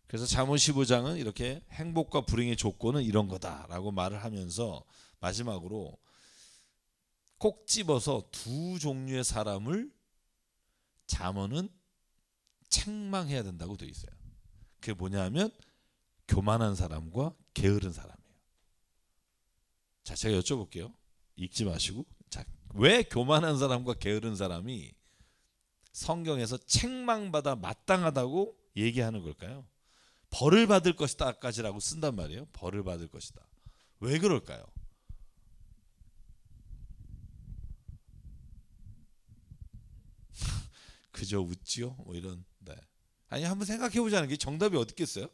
그래서 잠언 15장은 이렇게 행복과 불행의 조건은 이런 거다라고 말을 하면서 마지막으로 꼭 집어서 두 종류의 사람을 잠언은 책망해야 된다고 되어 있어요. 그게 뭐냐면 교만한 사람과 게으른 사람이에요. 자, 제가 여쭤볼게요. 읽지 마시고. 자, 왜 교만한 사람과 게으른 사람이 성경에서 책망받아 마땅하다고 얘기하는 걸까요? 벌을 받을 것이다까지라고 쓴단 말이에요. 벌을 받을 것이다. 왜 그럴까요? 그저 웃지요? 뭐 이런. 네. 아니, 한번 생각해 보자는 게 정답이 어디 있겠어요?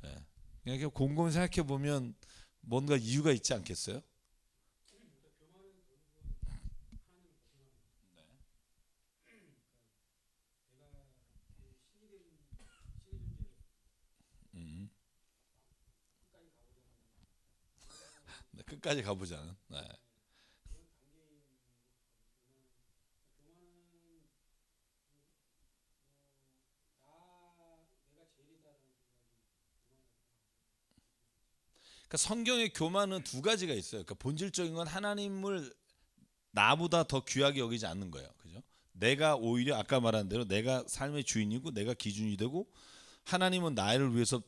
네. 그냥 곰곰이 생각해 보면 뭔가 이유가 있지 않겠어요? 네, 끝까지 가보자는. 네. 그러니까 성경의 교만은 두 가지가 있어요. 그러니까 본질적인 건 하나님을 나보다 더 귀하게 여기지 않는 거예요. 그죠? 내가 오히려 아까 말한 대로 내가 삶의 주인이고 내가 기준이 되고 하나님은 나를 위해서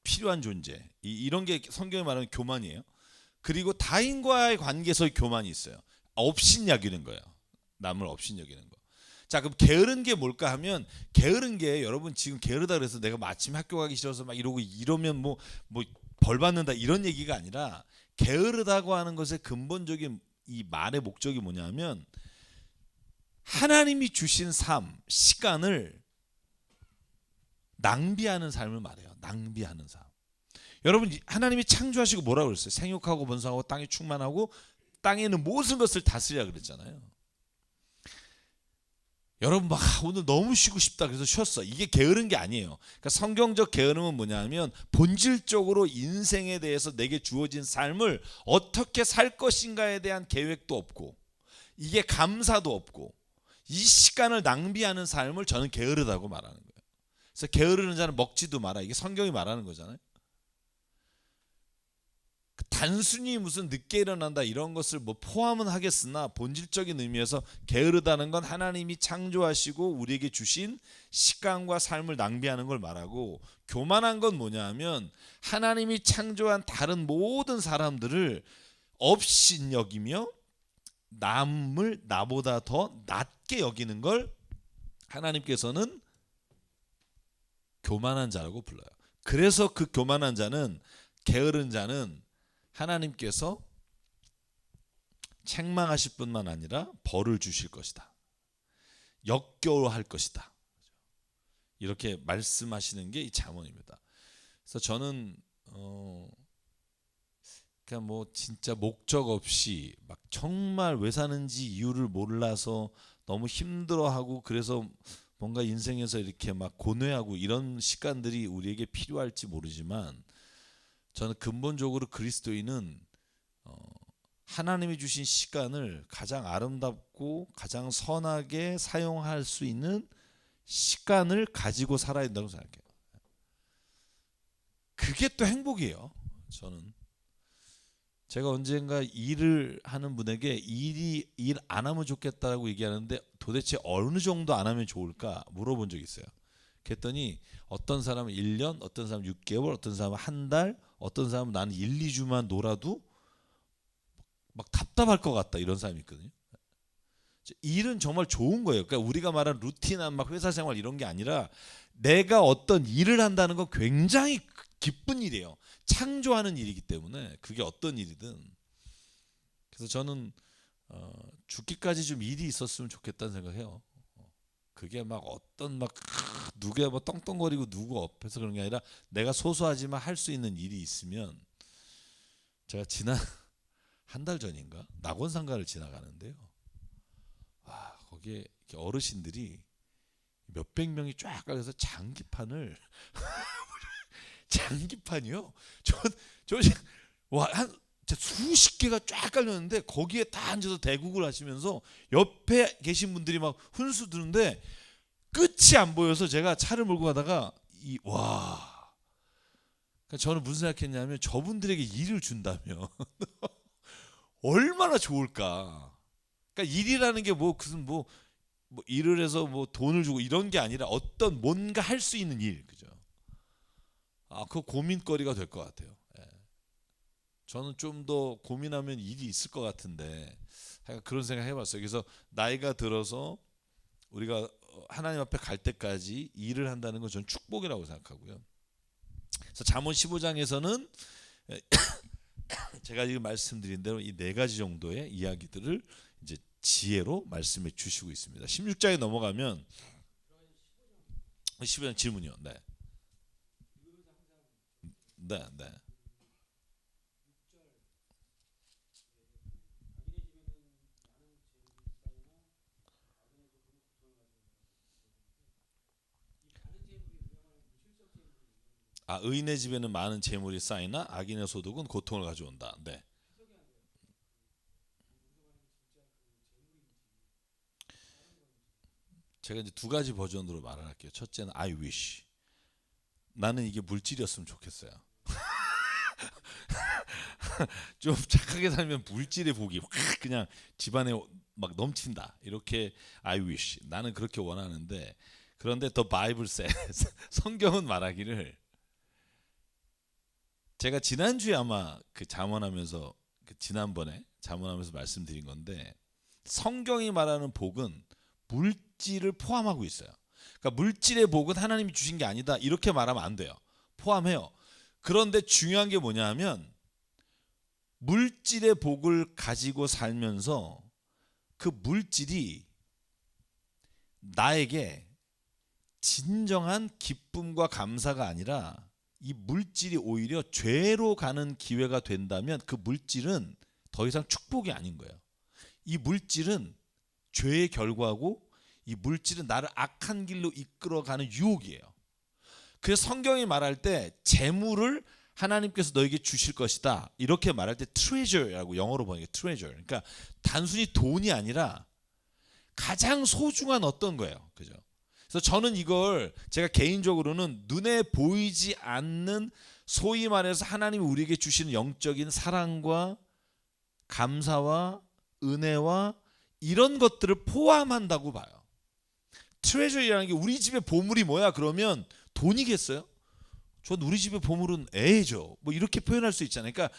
필요한 존재. 이런 게 성경이 말하는 교만이에요. 그리고 타인과의 관계에서의 교만이 있어요. 업신여기는 거예요. 남을 업신여기는 거. 자, 그럼 게으른 게 뭘까 하면, 게으른 게 여러분 지금 게으르다 그래서 내가 마침 학교 가기 싫어서 막 이러고 이러면 뭐 벌 받는다 이런 얘기가 아니라, 게으르다고 하는 것의 근본적인 이 말의 목적이 뭐냐면 하나님이 주신 삶, 시간을 낭비하는 삶을 말해요. 낭비하는 삶. 여러분, 하나님이 창조하시고 뭐라고 그랬어요? 생육하고 번성하고 땅에 충만하고 땅에 있는 모든 것을 다스리라 그랬잖아요. 여러분 막 오늘 너무 쉬고 싶다 그래서 쉬었어. 이게 게으른 게 아니에요. 그러니까 성경적 게으름은 뭐냐면 본질적으로 인생에 대해서 내게 주어진 삶을 어떻게 살 것인가에 대한 계획도 없고 이게 감사도 없고 이 시간을 낭비하는 삶을 저는 게으르다고 말하는 거예요. 그래서 게으르는 자는 먹지도 마라. 이게 성경이 말하는 거잖아요. 단순히 무슨 늦게 일어난다 이런 것을 뭐 포함은 하겠으나 본질적인 의미에서 게으르다는 건 하나님이 창조하시고 우리에게 주신 시간과 삶을 낭비하는 걸 말하고, 교만한 건 뭐냐 하면 하나님이 창조한 다른 모든 사람들을 업신여기며 남을 나보다 더 낮게 여기는 걸 하나님께서는 교만한 자라고 불러요. 그래서 그 교만한 자는, 게으른 자는 하나님께서 책망하실 뿐만 아니라 벌을 주실 것이다. 역겨워할 것이다. 이렇게 말씀하시는 게 이 잠언입니다. 그래서 저는 그냥 뭐 진짜 목적 없이 막 정말 왜 사는지 이유를 몰라서 너무 힘들어하고 그래서 뭔가 인생에서 이렇게 막 고뇌하고 이런 시간들이 우리에게 필요할지 모르지만 저는 근본적으로 그리스도인은 하나님이 주신 시간을 가장 아름답고 가장 선하게 사용할 수 있는 시간을 가지고 살아야 된다고 생각해요. 그게 또 행복이에요. 저는 제가 언젠가 일을 하는 분에게 일 안 하면 좋겠다라고 얘기하는데 도대체 어느 정도 안 하면 좋을까 물어본 적이 있어요. 그랬더니 어떤 사람은 1년, 어떤 사람은 6개월, 어떤 사람은 한 달, 어떤 사람은 나는 1, 2주만 놀아도 막 답답할 것 같다 이런 사람이 있거든요. 일은 정말 좋은 거예요. 그러니까 우리가 말하는 루틴한 막 회사 생활 이런 게 아니라 내가 어떤 일을 한다는 건 굉장히 기쁜 일이에요. 창조하는 일이기 때문에 그게 어떤 일이든. 그래서 저는 죽기까지 좀 일이 있었으면 좋겠다는 생각해요. 그게 막 어떤 막 누가 뭐 떵떵거리고 누구 앞에서 그런 게 아니라 내가 소소하지만 할 수 있는 일이 있으면. 제가 지난 한 달 전인가 낙원상가를 지나가는데요. 와, 거기에 어르신들이 몇백 명이 쫙 깔려서 장기판을 장기판이요. 저한 수십 개가 쫙 깔렸는데 거기에 다 앉아서 대국을 하시면서 옆에 계신 분들이 막 훈수 두는데 끝이 안 보여서 제가 차를 몰고 가다가 그러니까 저는 무슨 생각했냐면 저분들에게 일을 준다면 얼마나 좋을까. 그러니까 일이라는 게 뭐 무슨 뭐 일을 해서 뭐 돈을 주고 이런 게 아니라 어떤 뭔가 할 수 있는 일, 그죠? 그 고민거리가 될 것 같아요. 예. 저는 좀 더 고민하면 일이 있을 것 같은데 그런 생각 해봤어요. 그래서 나이가 들어서 우리가 하나님 앞에 갈 때까지 일을 한다는 건 저는 축복이라고 생각하고요. 그래서 잠언 15장에서는 제가 지금 말씀드린 대로 이 네 가지 정도의 이야기들을 이제 지혜로 말씀해 주시고 있습니다. 16장에 넘어가면 15장 질문이요. 네. 네, 네. 의인의 집에는 많은 재물이 쌓이나 악인의 소득은 고통을 가져온다. 네. 제가 이제 두 가지 버전으로 말을 할게요. 첫째는 I wish. 나는 이게 물질이었으면 좋겠어요. 좀 착하게 살면 물질의 복이 확 그냥 집안에 막 넘친다. 이렇게 I wish. 나는 그렇게 원하는데 그런데 The Bible says 성경은 말하기를 제가 지난주에 아마 그 잠언하면서 지난번에 잠언하면서 말씀드린 건데 성경이 말하는 복은 물질을 포함하고 있어요. 그러니까 물질의 복은 하나님이 주신 게 아니다 이렇게 말하면 안 돼요. 포함해요. 그런데 중요한 게 뭐냐 하면 물질의 복을 가지고 살면서 그 물질이 나에게 진정한 기쁨과 감사가 아니라 이 물질이 오히려 죄로 가는 기회가 된다면 그 물질은 더 이상 축복이 아닌 거예요. 이 물질은 죄의 결과고 이 물질은 나를 악한 길로 이끌어가는 유혹이에요. 그래서 성경이 말할 때 재물을 하나님께서 너에게 주실 것이다 이렇게 말할 때 treasure라고 영어로 번역해 treasure. 그러니까 단순히 돈이 아니라 가장 소중한 어떤 거예요. 그죠? 그래서 저는 이걸 제가 개인적으로는 눈에 보이지 않는 소위 말해서 하나님이 우리에게 주시는 영적인 사랑과 감사와 은혜와 이런 것들을 포함한다고 봐요. 트레저리라는 게 우리 집에 보물이 뭐야 그러면 돈이겠어요? 전 우리 집의 보물은 애죠. 뭐 이렇게 표현할 수 있잖아요. 그러니까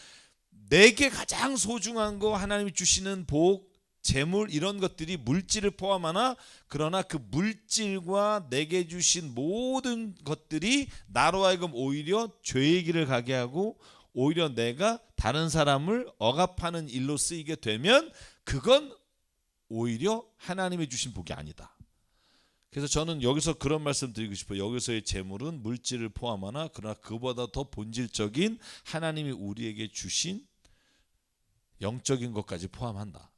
내게 가장 소중한 거 하나님이 주시는 복, 재물 이런 것들이 물질을 포함하나 그러나 그 물질과 내게 주신 모든 것들이 나로 하여금 오히려 죄의 길을 가게 하고 오히려 내가 다른 사람을 억압하는 일로 쓰이게 되면 그건 오히려 하나님이 주신 복이 아니다. 그래서 저는 여기서 그런 말씀 드리고 싶어요. 여기서의 재물은 물질을 포함하나 그러나 그보다 더 본질적인 하나님이 우리에게 주신 영적인 것까지 포함한다.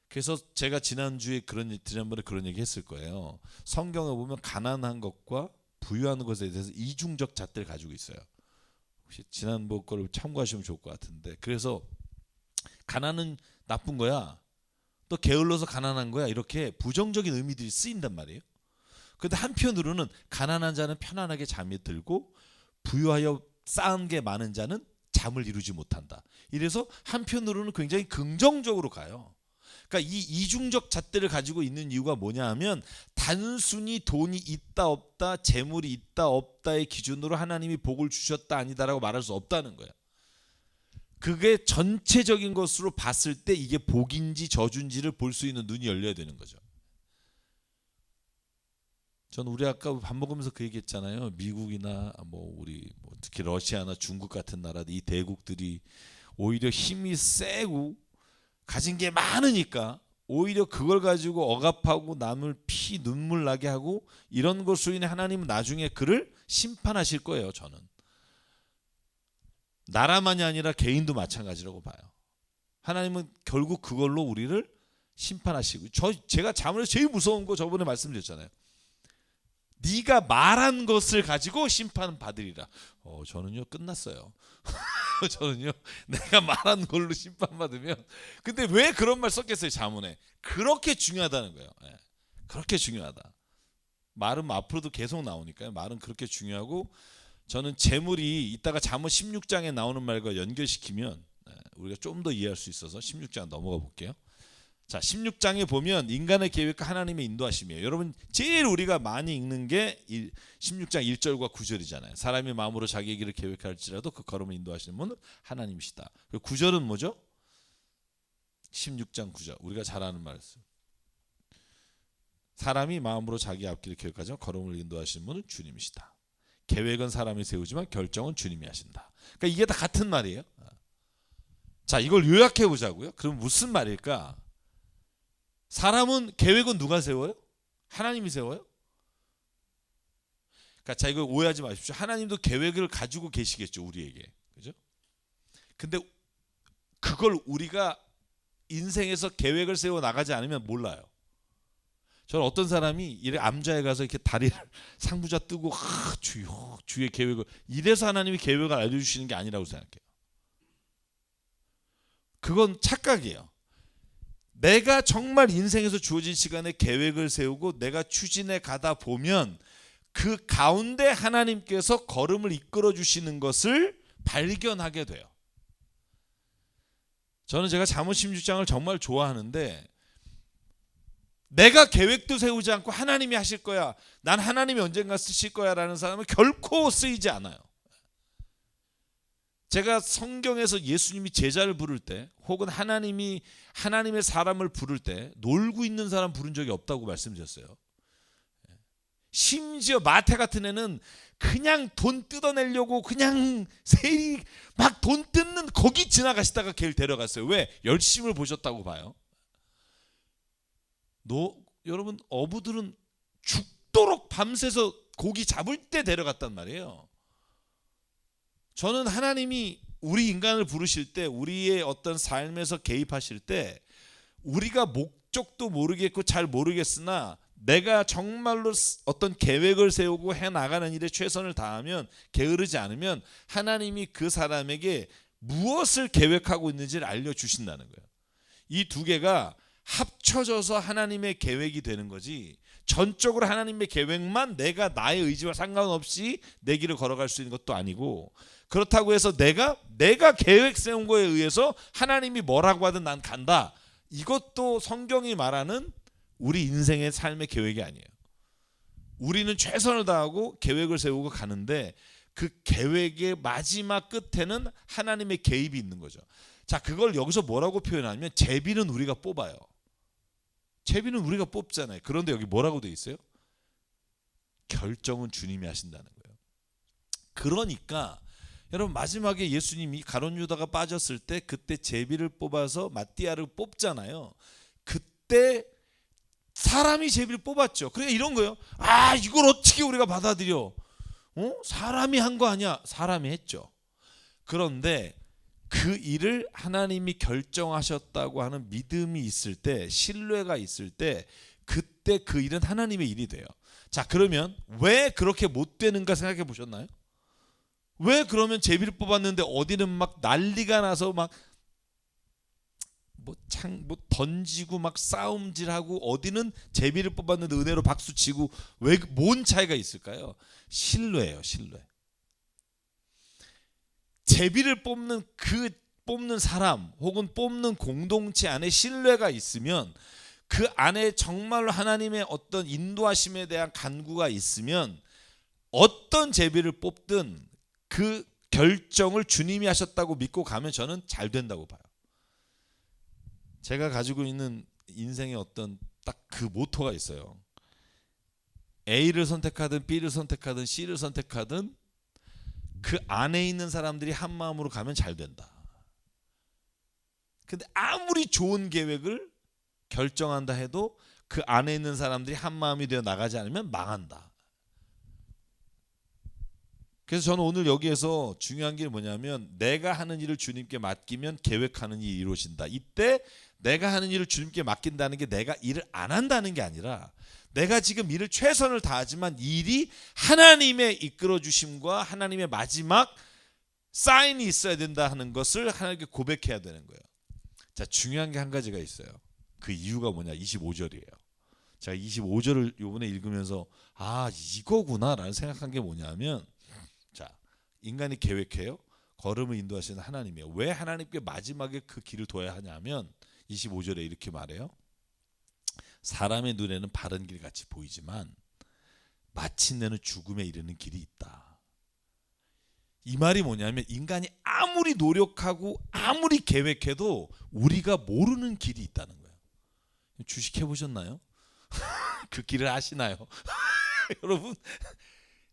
그래서 제가 지난번에 그런 얘기 했을 거예요. 성경에 보면 가난한 것과 부유한 것에 대해서 이중적 잣대를 가지고 있어요. 혹시 지난번 거를 참고하시면 좋을 것 같은데, 그래서 가난은 나쁜 거야, 또 게을러서 가난한 거야, 이렇게 부정적인 의미들이 쓰인단 말이에요. 그런데 한편으로는 가난한 자는 편안하게 잠이 들고 부유하여 쌓은 게 많은 자는 잠을 이루지 못한다. 이래서 한편으로는 굉장히 긍정적으로 가요. 그러니까 이 이중적 잣대를 가지고 있는 이유가 뭐냐 하면, 단순히 돈이 있다 없다, 재물이 있다 없다의 기준으로 하나님이 복을 주셨다 아니다라고 말할 수 없다는 거예요. 그게 전체적인 것으로 봤을 때 이게 복인지 저주인지를 볼 수 있는 눈이 열려야 되는 거죠. 전 우리 아까 밥 먹으면서 그 얘기했잖아요. 미국이나 우리 특히 러시아나 중국 같은 나라, 이 대국들이 오히려 힘이 세고 가진 게 많으니까 오히려 그걸 가지고 억압하고 남을 피 눈물 나게 하고 이런 것으로 인해 하나님은 나중에 그를 심판하실 거예요. 저는 나라만이 아니라 개인도 마찬가지라고 봐요. 하나님은 결국 그걸로 우리를 심판하시고, 제가 자문에서 제일 무서운 거 저번에 말씀드렸잖아요. 네가 말한 것을 가지고 심판받으리라. 저는요 끝났어요. 저는요 내가 말한 걸로 심판받으면, 근데 왜 그런 말 썼겠어요 자문에. 그렇게 중요하다는 거예요. 네. 그렇게 중요하다. 말은 앞으로도 계속 나오니까요. 말은 그렇게 중요하고, 저는 재물이 이따가 잠언 16장에 나오는 말과 연결시키면 우리가 좀 더 이해할 수 있어서 16장 넘어가 볼게요. 자, 16장에 보면 인간의 계획과 하나님의 인도하심이에요. 여러분 제일 우리가 많이 읽는 게 16장 1절과 9절이잖아요. 사람이 마음으로 자기의 길을 계획할지라도 그 걸음을 인도하시는 분은 하나님이시다. 그리고 9절은 뭐죠? 16장 9절 우리가 잘 아는 말씀. 사람이 마음으로 자기 앞길을 계획하지만 걸음을 인도하시는 분은 주님이시다. 계획은 사람이 세우지만 결정은 주님이 하신다. 그러니까 이게 다 같은 말이에요. 자, 이걸 요약해 보자고요. 그럼 무슨 말일까? 사람은 계획은 누가 세워요? 하나님이 세워요? 그러니까 자, 이거 오해하지 마십시오. 하나님도 계획을 가지고 계시겠죠, 우리에게. 그죠? 근데 그걸 우리가 인생에서 계획을 세워 나가지 않으면 몰라요. 저는 어떤 사람이 이래 암자에 가서 이렇게 다리를 상부자 뜨고 주여 주의 계획을, 이래서 하나님이 계획을 알려주시는 게 아니라고 생각해요. 그건 착각이에요. 내가 정말 인생에서 주어진 시간에 계획을 세우고 내가 추진해 가다 보면 그 가운데 하나님께서 걸음을 이끌어 주시는 것을 발견하게 돼요. 저는 제가 잠언 16장을 정말 좋아하는데, 내가 계획도 세우지 않고 하나님이 하실 거야, 난 하나님이 언젠가 쓰실 거야 라는 사람은 결코 쓰이지 않아요. 제가 성경에서 예수님이 제자를 부를 때 혹은 하나님의 사람을 부를 때 놀고 있는 사람 부른 적이 없다고 말씀드렸어요. 심지어 마태 같은 애는 그냥 돈 뜯어내려고 그냥 세리 막 돈 뜯는 거기 지나가시다가 걔를 데려갔어요. 왜? 열심을 보셨다고 봐요. 여러분 어부들은 죽도록 밤새서 고기 잡을 때 데려갔단 말이에요. 저는 하나님이 우리 인간을 부르실 때, 우리의 어떤 삶에서 개입하실 때, 우리가 목적도 모르겠고 잘 모르겠으나 내가 정말로 어떤 계획을 세우고 해나가는 일에 최선을 다하면, 게으르지 않으면 하나님이 그 사람에게 무엇을 계획하고 있는지를 알려주신다는 거예요. 이 두 개가 합쳐져서 하나님의 계획이 되는 거지, 전적으로 하나님의 계획만 내가 나의 의지와 상관없이 내 길을 걸어갈 수 있는 것도 아니고, 그렇다고 해서 내가 계획 세운 거에 의해서 하나님이 뭐라고 하든 난 간다, 이것도 성경이 말하는 우리 인생의 삶의 계획이 아니에요. 우리는 최선을 다하고 계획을 세우고 가는데 그 계획의 마지막 끝에는 하나님의 개입이 있는 거죠. 자, 그걸 여기서 뭐라고 표현하냐면, 제비는 우리가 뽑아요. 제비는 우리가 뽑잖아요. 그런데 여기 뭐라고 돼 있어요? 결정은 주님이 하신다는 거예요. 그러니까 여러분, 마지막에 예수님이 가룟 유다가 빠졌을 때 그때 제비를 뽑아서 마띠아를 뽑잖아요. 그때 사람이 제비를 뽑았죠. 그러니까 이런 거예요. 아, 이걸 어떻게 우리가 받아들여? 사람이 한 거 아니야? 사람이 했죠. 그런데 그 일을 하나님이 결정하셨다고 하는 믿음이 있을 때, 신뢰가 있을 때, 그때 그 일은 하나님의 일이 돼요. 자, 그러면 왜 그렇게 못 되는가 생각해 보셨나요? 왜 그러면 제비를 뽑았는데 어디는 막 난리가 나서 막 뭐 던지고 막 싸움질하고, 어디는 제비를 뽑았는데 은혜로 박수치고, 왜, 뭔 차이가 있을까요? 신뢰예요, 신뢰. 제비를 뽑는 사람 혹은 뽑는 공동체 안에 신뢰가 있으면, 그 안에 정말로 하나님의 어떤 인도하심에 대한 간구가 있으면, 어떤 제비를 뽑든 그 결정을 주님이 하셨다고 믿고 가면 저는 잘 된다고 봐요. 제가 가지고 있는 인생의 어떤 딱 그 모토가 있어요. A를 선택하든 B를 선택하든 C를 선택하든 그 안에 있는 사람들이 한 마음으로 가면 잘 된다. 근데 아무리 좋은 계획을 결정한다 해도 그 안에 있는 사람들이 한 마음이 되어 나가지 않으면 망한다. 그래서 저는 오늘 여기에서 중요한 게 뭐냐면, 내가 하는 일을 주님께 맡기면 계획하는 일이 이루어진다. 이때 내가 하는 일을 주님께 맡긴다는 게 내가 일을 안 한다는 게 아니라, 내가 지금 일을 최선을 다하지만 일이 하나님의 이끌어 주심과 하나님의 마지막 사인이 있어야 된다 하는 것을 하나님께 고백해야 되는 거예요. 자, 중요한 게 한 가지가 있어요. 그 이유가 뭐냐? 25절이에요. 제가 25절을 요번에 읽으면서 아, 이거구나라는 생각한 게 뭐냐면, 자, 인간이 계획해요. 걸음을 인도하시는 하나님이에요. 왜 하나님께 마지막에 그 길을 둬야 하냐면, 25절에 이렇게 말해요. 사람의 눈에는 바른 길 같이 보이지만 마침내는 죽음에 이르는 길이 있다. 이 말이 뭐냐면, 인간이 아무리 노력하고 아무리 계획해도 우리가 모르는 길이 있다는 거예요. 주식해 보셨나요? 그 길을 아시나요? 여러분,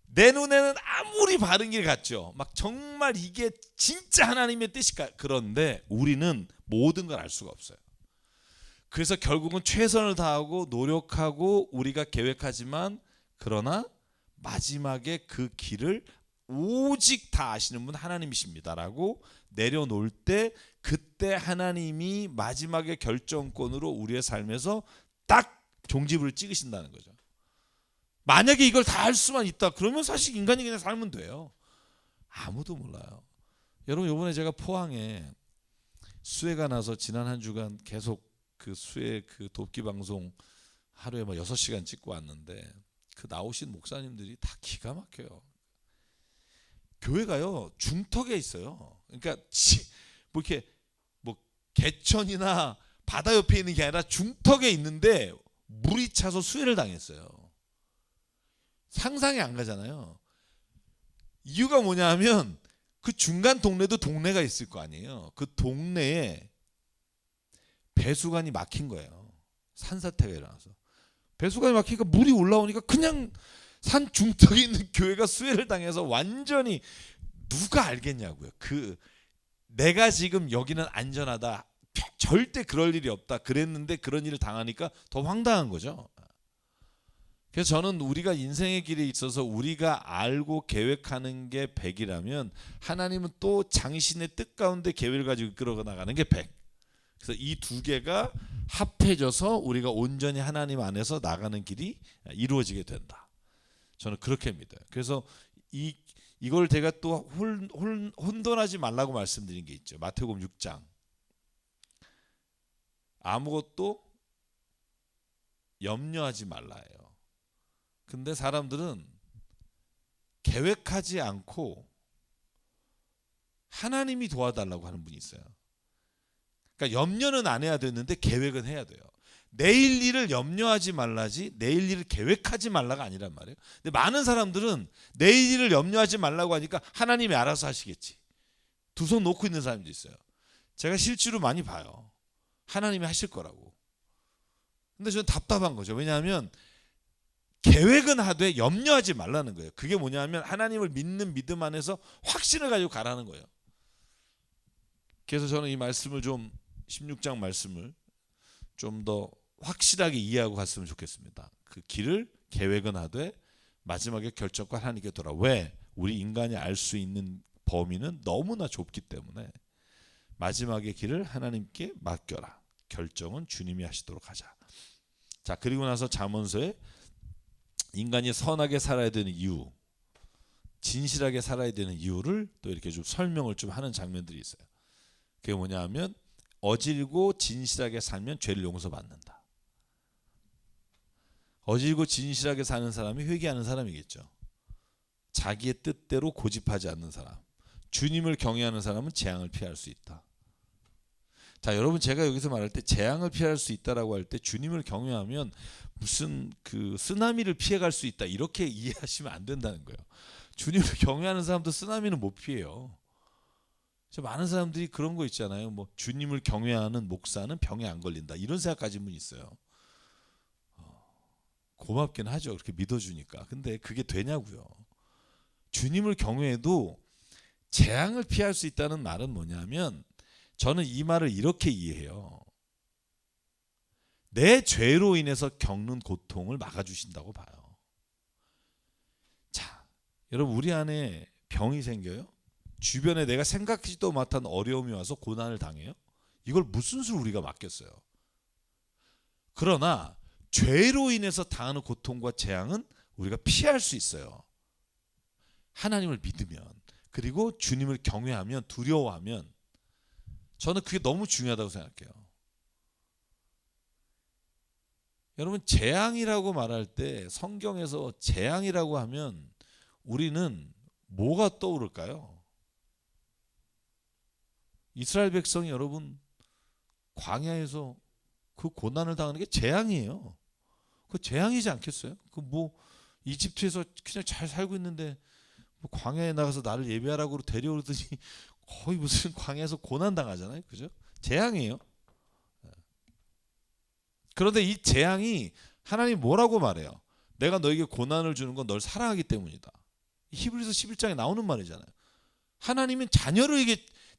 내 눈에는 아무리 바른 길 같죠. 막 정말 이게 진짜 하나님의 뜻일까? 그런데 우리는 모든 걸 알 수가 없어요. 그래서 결국은 최선을 다하고 노력하고 우리가 계획하지만, 그러나 마지막에 그 길을 오직 다 아시는 분 하나님이십니다라고 내려놓을 때, 그때 하나님이 마지막에 결정권으로 우리의 삶에서 딱 종지부를 찍으신다는 거죠. 만약에 이걸 다 할 수만 있다 그러면 사실 인간이 그냥 살면 돼요. 아무도 몰라요. 여러분, 이번에 제가 포항에 수해가 나서 지난 한 주간 계속 그 수해 그 돕기 방송 하루에 막 6시간 찍고 왔는데, 그 나오신 목사님들이 다 기가 막혀요. 교회가요 중턱에 있어요. 그러니까 뭐 이렇게 뭐 개천이나 바다 옆에 있는 게 아니라 중턱에 있는데 물이 차서 수해를 당했어요. 상상이 안 가잖아요. 이유가 뭐냐면, 그 중간 동네도 동네가 있을 거 아니에요. 그 동네에 배수관이 막힌 거예요. 산사태가 일어나서 배수관이 막히니까 물이 올라오니까 그냥 산 중턱에 있는 교회가 수해를 당해서 완전히, 누가 알겠냐고요. 그 내가 지금 여기는 안전하다, 절대 그럴 일이 없다 그랬는데 그런 일을 당하니까 더 황당한 거죠. 그래서 저는 우리가 인생의 길에 있어서 우리가 알고 계획하는 게 100이라면, 하나님은 또 당신의 뜻 가운데 계획을 가지고 이끌어 나가는 게 100. 그래서 이 두 개가 합해져서 우리가 온전히 하나님 안에서 나가는 길이 이루어지게 된다. 저는 그렇게 믿어요. 그래서 이걸 제가 또 혼돈하지 말라고 말씀드린 게 있죠. 마태복음 6장. 아무것도 염려하지 말라예요. 근데 사람들은 계획하지 않고 하나님이 도와달라고 하는 분이 있어요. 그러니까 염려는 안 해야 되는데 계획은 해야 돼요. 내일 일을 염려하지 말라지 내일 일을 계획하지 말라가 아니란 말이에요. 근데 많은 사람들은 내일 일을 염려하지 말라고 하니까 하나님이 알아서 하시겠지, 두 손 놓고 있는 사람도 있어요. 제가 실제로 많이 봐요. 하나님이 하실 거라고. 근데 저는 답답한 거죠. 왜냐하면 계획은 하되 염려하지 말라는 거예요. 그게 뭐냐면 하나님을 믿는 믿음 안에서 확신을 가지고 가라는 거예요. 그래서 저는 이 말씀을 좀 16장 말씀을 좀 더 확실하게 이해하고 갔으면 좋겠습니다. 그 길을 계획은 하되 마지막에 결정과 하나님께 돌아. 왜? 우리 인간이 알 수 있는 범위는 너무나 좁기 때문에 마지막의 길을 하나님께 맡겨라. 결정은 주님이 하시도록 하자. 자, 그리고 나서 잠언서에 인간이 선하게 살아야 되는 이유, 진실하게 살아야 되는 이유를 또 이렇게 좀 설명을 좀 하는 장면들이 있어요. 그게 뭐냐 하면 어질고 진실하게 살면 죄를 용서받는다. 어질고 진실하게 사는 사람이 회개하는 사람이겠죠. 자기의 뜻대로 고집하지 않는 사람, 주님을 경외하는 사람은 재앙을 피할 수 있다. 자, 여러분, 제가 여기서 말할 때 재앙을 피할 수 있다라고 할 때 주님을 경외하면 무슨 그 쓰나미를 피해갈 수 있다 이렇게 이해하시면 안 된다는 거예요. 주님을 경외하는 사람도 쓰나미는 못 피해요. 많은 사람들이 그런 거 있잖아요. 뭐 주님을 경외하는 목사는 병에 안 걸린다 이런 생각 가진 분 있어요. 고맙긴 하죠. 그렇게 믿어주니까. 근데 그게 되냐고요. 주님을 경외해도 재앙을 피할 수 있다는 말은 뭐냐면 저는 이 말을 이렇게 이해해요. 내 죄로 인해서 겪는 고통을 막아주신다고 봐요. 자, 여러분, 우리 안에 병이 생겨요. 주변에 내가 생각지도 못한 어려움이 와서 고난을 당해요. 이걸 무슨 수로 우리가 맡겠어요. 그러나 죄로 인해서 당하는 고통과 재앙은 우리가 피할 수 있어요. 하나님을 믿으면, 그리고 주님을 경외하면, 두려워하면. 저는 그게 너무 중요하다고 생각해요. 여러분, 재앙이라고 말할 때 성경에서 재앙이라고 하면 우리는 뭐가 떠오를까요? 이스라엘 백성이 여러분 광야에서 그 고난을 당하는 게 재앙이에요. 그 재앙이지 않겠어요? 그 뭐 이집트에서 그냥 잘 살고 있는데 뭐 광야에 나가서 나를 예배하라고 데려오더니 거의 무슨 광야에서 고난 당하잖아요. 그죠? 재앙이에요. 그런데 이 재앙이 하나님 뭐라고 말해요? 내가 너에게 고난을 주는 건 널 사랑하기 때문이다. 히브리서 11장에 나오는 말이잖아요. 하나님은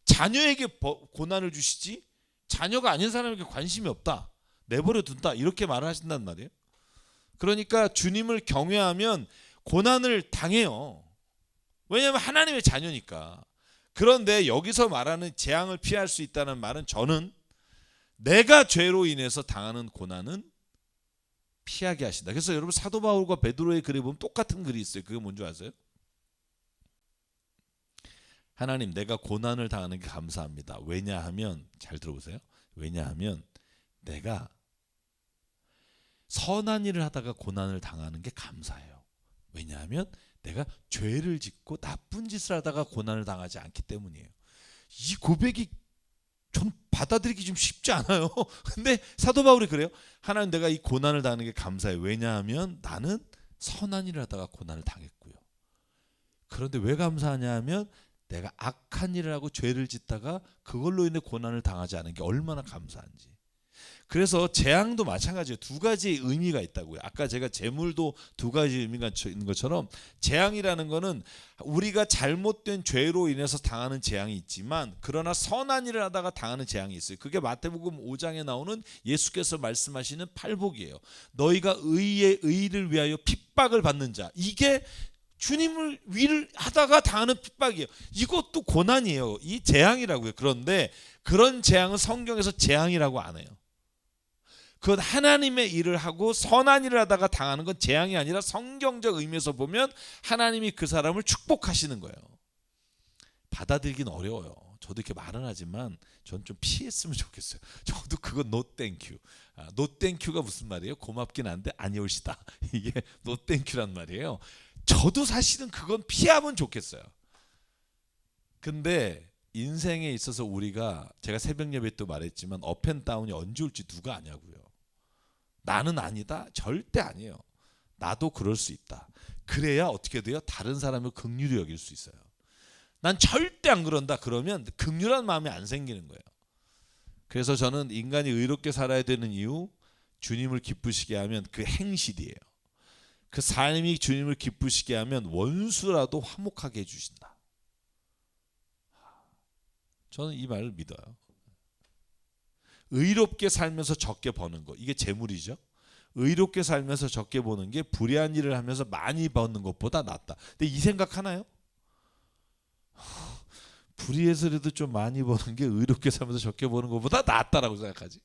자녀에게 고난을 주시지 자녀가 아닌 사람에게 관심이 없다. 내버려 둔다. 이렇게 말을 하신단 말이에요. 그러니까 주님을 경외하면 고난을 당해요. 왜냐하면 하나님의 자녀니까. 그런데 여기서 말하는 재앙을 피할 수 있다는 말은 저는 내가 죄로 인해서 당하는 고난은 피하게 하신다. 그래서 여러분 사도 바울과 베드로의 글에 보면 똑같은 글이 있어요. 그게 뭔지 아세요? 하나님, 내가 고난을 당하는 게 감사합니다. 왜냐하면, 잘 들어보세요. 왜냐하면 내가 선한 일을 하다가 고난을 당하는 게 감사해요. 왜냐하면 내가 죄를 짓고 나쁜 짓을 하다가 고난을 당하지 않기 때문이에요. 이 고백이 좀 받아들이기 좀 쉽지 않아요. 근데 사도 바울이 그래요. 하나님, 내가 이 고난을 당하는 게 감사해요. 왜냐하면 나는 선한 일을 하다가 고난을 당했고요. 그런데 왜 감사하냐 하면 내가 악한 일을 하고 죄를 짓다가 그걸로 인해 고난을 당하지 않은 게 얼마나 감사한지. 그래서 재앙도 마찬가지예요. 두 가지의 의미가 있다고요. 아까 제가 재물도 두 가지 의미가 있는 것처럼 재앙이라는 거는 우리가 잘못된 죄로 인해서 당하는 재앙이 있지만 그러나 선한 일을 하다가 당하는 재앙이 있어요. 그게 마태복음 5장에 나오는 예수께서 말씀하시는 팔복이에요. 너희가 의를 위하여 핍박을 받는 자. 이게 주님을 위를 하다가 당하는 핍박이에요. 이것도 고난이에요. 이 재앙이라고요. 그런데 그런 재앙은 성경에서 재앙이라고 안 해요. 그건 하나님의 일을 하고 선한 일을 하다가 당하는 건 재앙이 아니라 성경적 의미에서 보면 하나님이 그 사람을 축복하시는 거예요. 받아들이긴 어려워요. 저도 이렇게 말은 하지만 전 좀 피했으면 좋겠어요. 저도 그건 no thank you. no thank you가 무슨 말이에요? 고맙긴 한데 아니올시다. 이게 no thank you란 말이에요. 저도 사실은 그건 피하면 좋겠어요. 근데 인생에 있어서 우리가 제가 새벽 예배 때 말했지만 업앤다운이 언제 올지 누가 아냐고요. 나는 아니다. 절대 아니에요. 나도 그럴 수 있다. 그래야 어떻게 돼요? 다른 사람을 긍휼히 여길 수 있어요. 난 절대 안 그런다. 그러면 긍휼한 마음이 안 생기는 거예요. 그래서 저는 인간이 의롭게 살아야 되는 이유, 주님을 기쁘시게 하면 그 행실이에요. 그 삶이 주님을 기쁘시게 하면 원수라도 화목하게 해주신다. 저는 이 말을 믿어요. 의롭게 살면서 적게 버는 거, 이게 재물이죠. 의롭게 살면서 적게 버는 게 불의한 일을 하면서 많이 버는 것보다 낫다. 근데 이 생각 하나요? 불의해서라도 좀 많이 버는 게 의롭게 살면서 적게 버는 것보다 낫다라고 생각하지.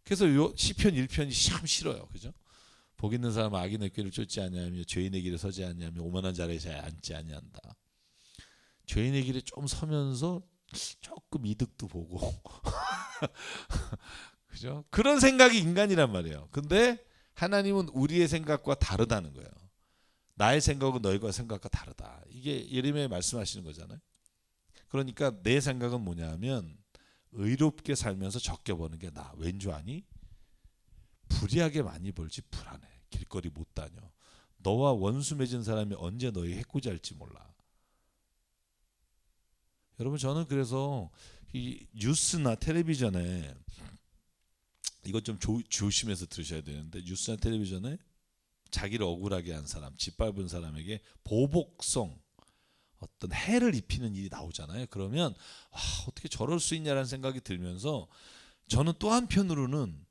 그래서 요 시편 1편이 참 싫어요. 그죠? 복 있는 사람은 악인의 길을 쫓지 아니하며 죄인의 길에 서지 아니하며 오만한 자리에 앉지 아니한다. 죄인의 길에 좀 서면서 조금 이득도 보고 그죠? 그런 생각이 인간이란 말이에요. 근데 하나님은 우리의 생각과 다르다는 거예요. 나의 생각은 너희가 생각과 다르다. 이게 예레미야 말씀하시는 거잖아요. 그러니까 내 생각은 뭐냐면 의롭게 살면서 적게 버는 게 나아. 왠 줄 아니? 불의하게 많이 벌지 불안해. 길거리 못 다녀. 너와 원수 맺은 사람이 언제 너희 해코지할지 몰라. 여러분, 저는 그래서 이 뉴스나 텔레비전에 이것 좀 조심해서 들으셔야 되는데, 뉴스나 텔레비전에 자기를 억울하게 한 사람, 짓밟은 사람에게 보복성 어떤 해를 입히는 일이 나오잖아요. 그러면 어떻게 저럴 수 있냐라는 생각이 들면서 저는 또 한편으로는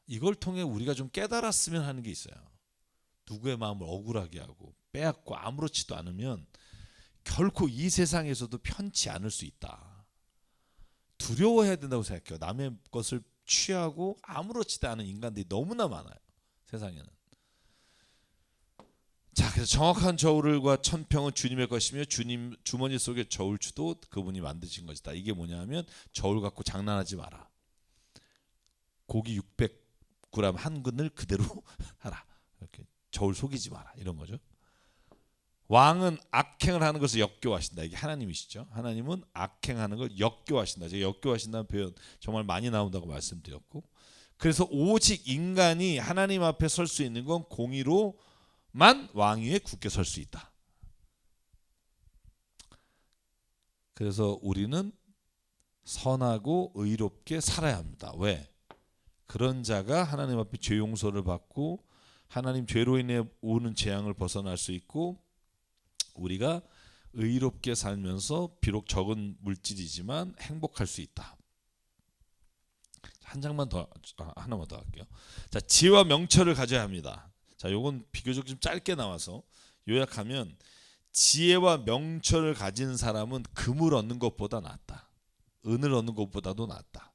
이걸 통해 우리가 좀 깨달았으면 하는 게 있어요. 누구의 마음을 억울하게 하고 빼앗고 아무렇지도 않으면 결코 이 세상에서도 편치 않을 수 있다. 두려워해야 된다고 생각해요. 남의 것을 취하고 아무렇지도 않은 인간들이 너무나 많아요, 세상에는. 자, 그래서 정확한 저울과 천평은 주님의 것이며 주님 주머니 속의 저울추도 그분이 만드신 것이다. 이게 뭐냐면 저울 갖고 장난하지 마라. 고기 600g 한 근을 그대로 하라. 이렇게 저울 속이지 마라. 이런 거죠. 왕은 악행을 하는 것을 역겨워하신다. 이게 하나님이시죠. 하나님은 악행하는 걸 역겨워하신다. 제가 역겨워하신다는 표현 정말 많이 나온다고 말씀드렸고, 그래서 오직 인간이 하나님 앞에 설 수 있는 건 공의로만 왕위에 굳게 설 수 있다. 그래서 우리는 선하고 의롭게 살아야 합니다. 왜? 그런 자가 하나님 앞에 죄 용서를 받고 하나님 죄로 인해 오는 재앙을 벗어날 수 있고, 우리가 의롭게 살면서 비록 적은 물질이지만 행복할 수 있다. 한 장만 더, 하나만 더 할게요. 자, 지혜와 명철을 가져야 합니다. 자, 요건 비교적 좀 짧게 나와서 요약하면, 지혜와 명철을 가진 사람은 금을 얻는 것보다 낫다. 은을 얻는 것보다도 낫다.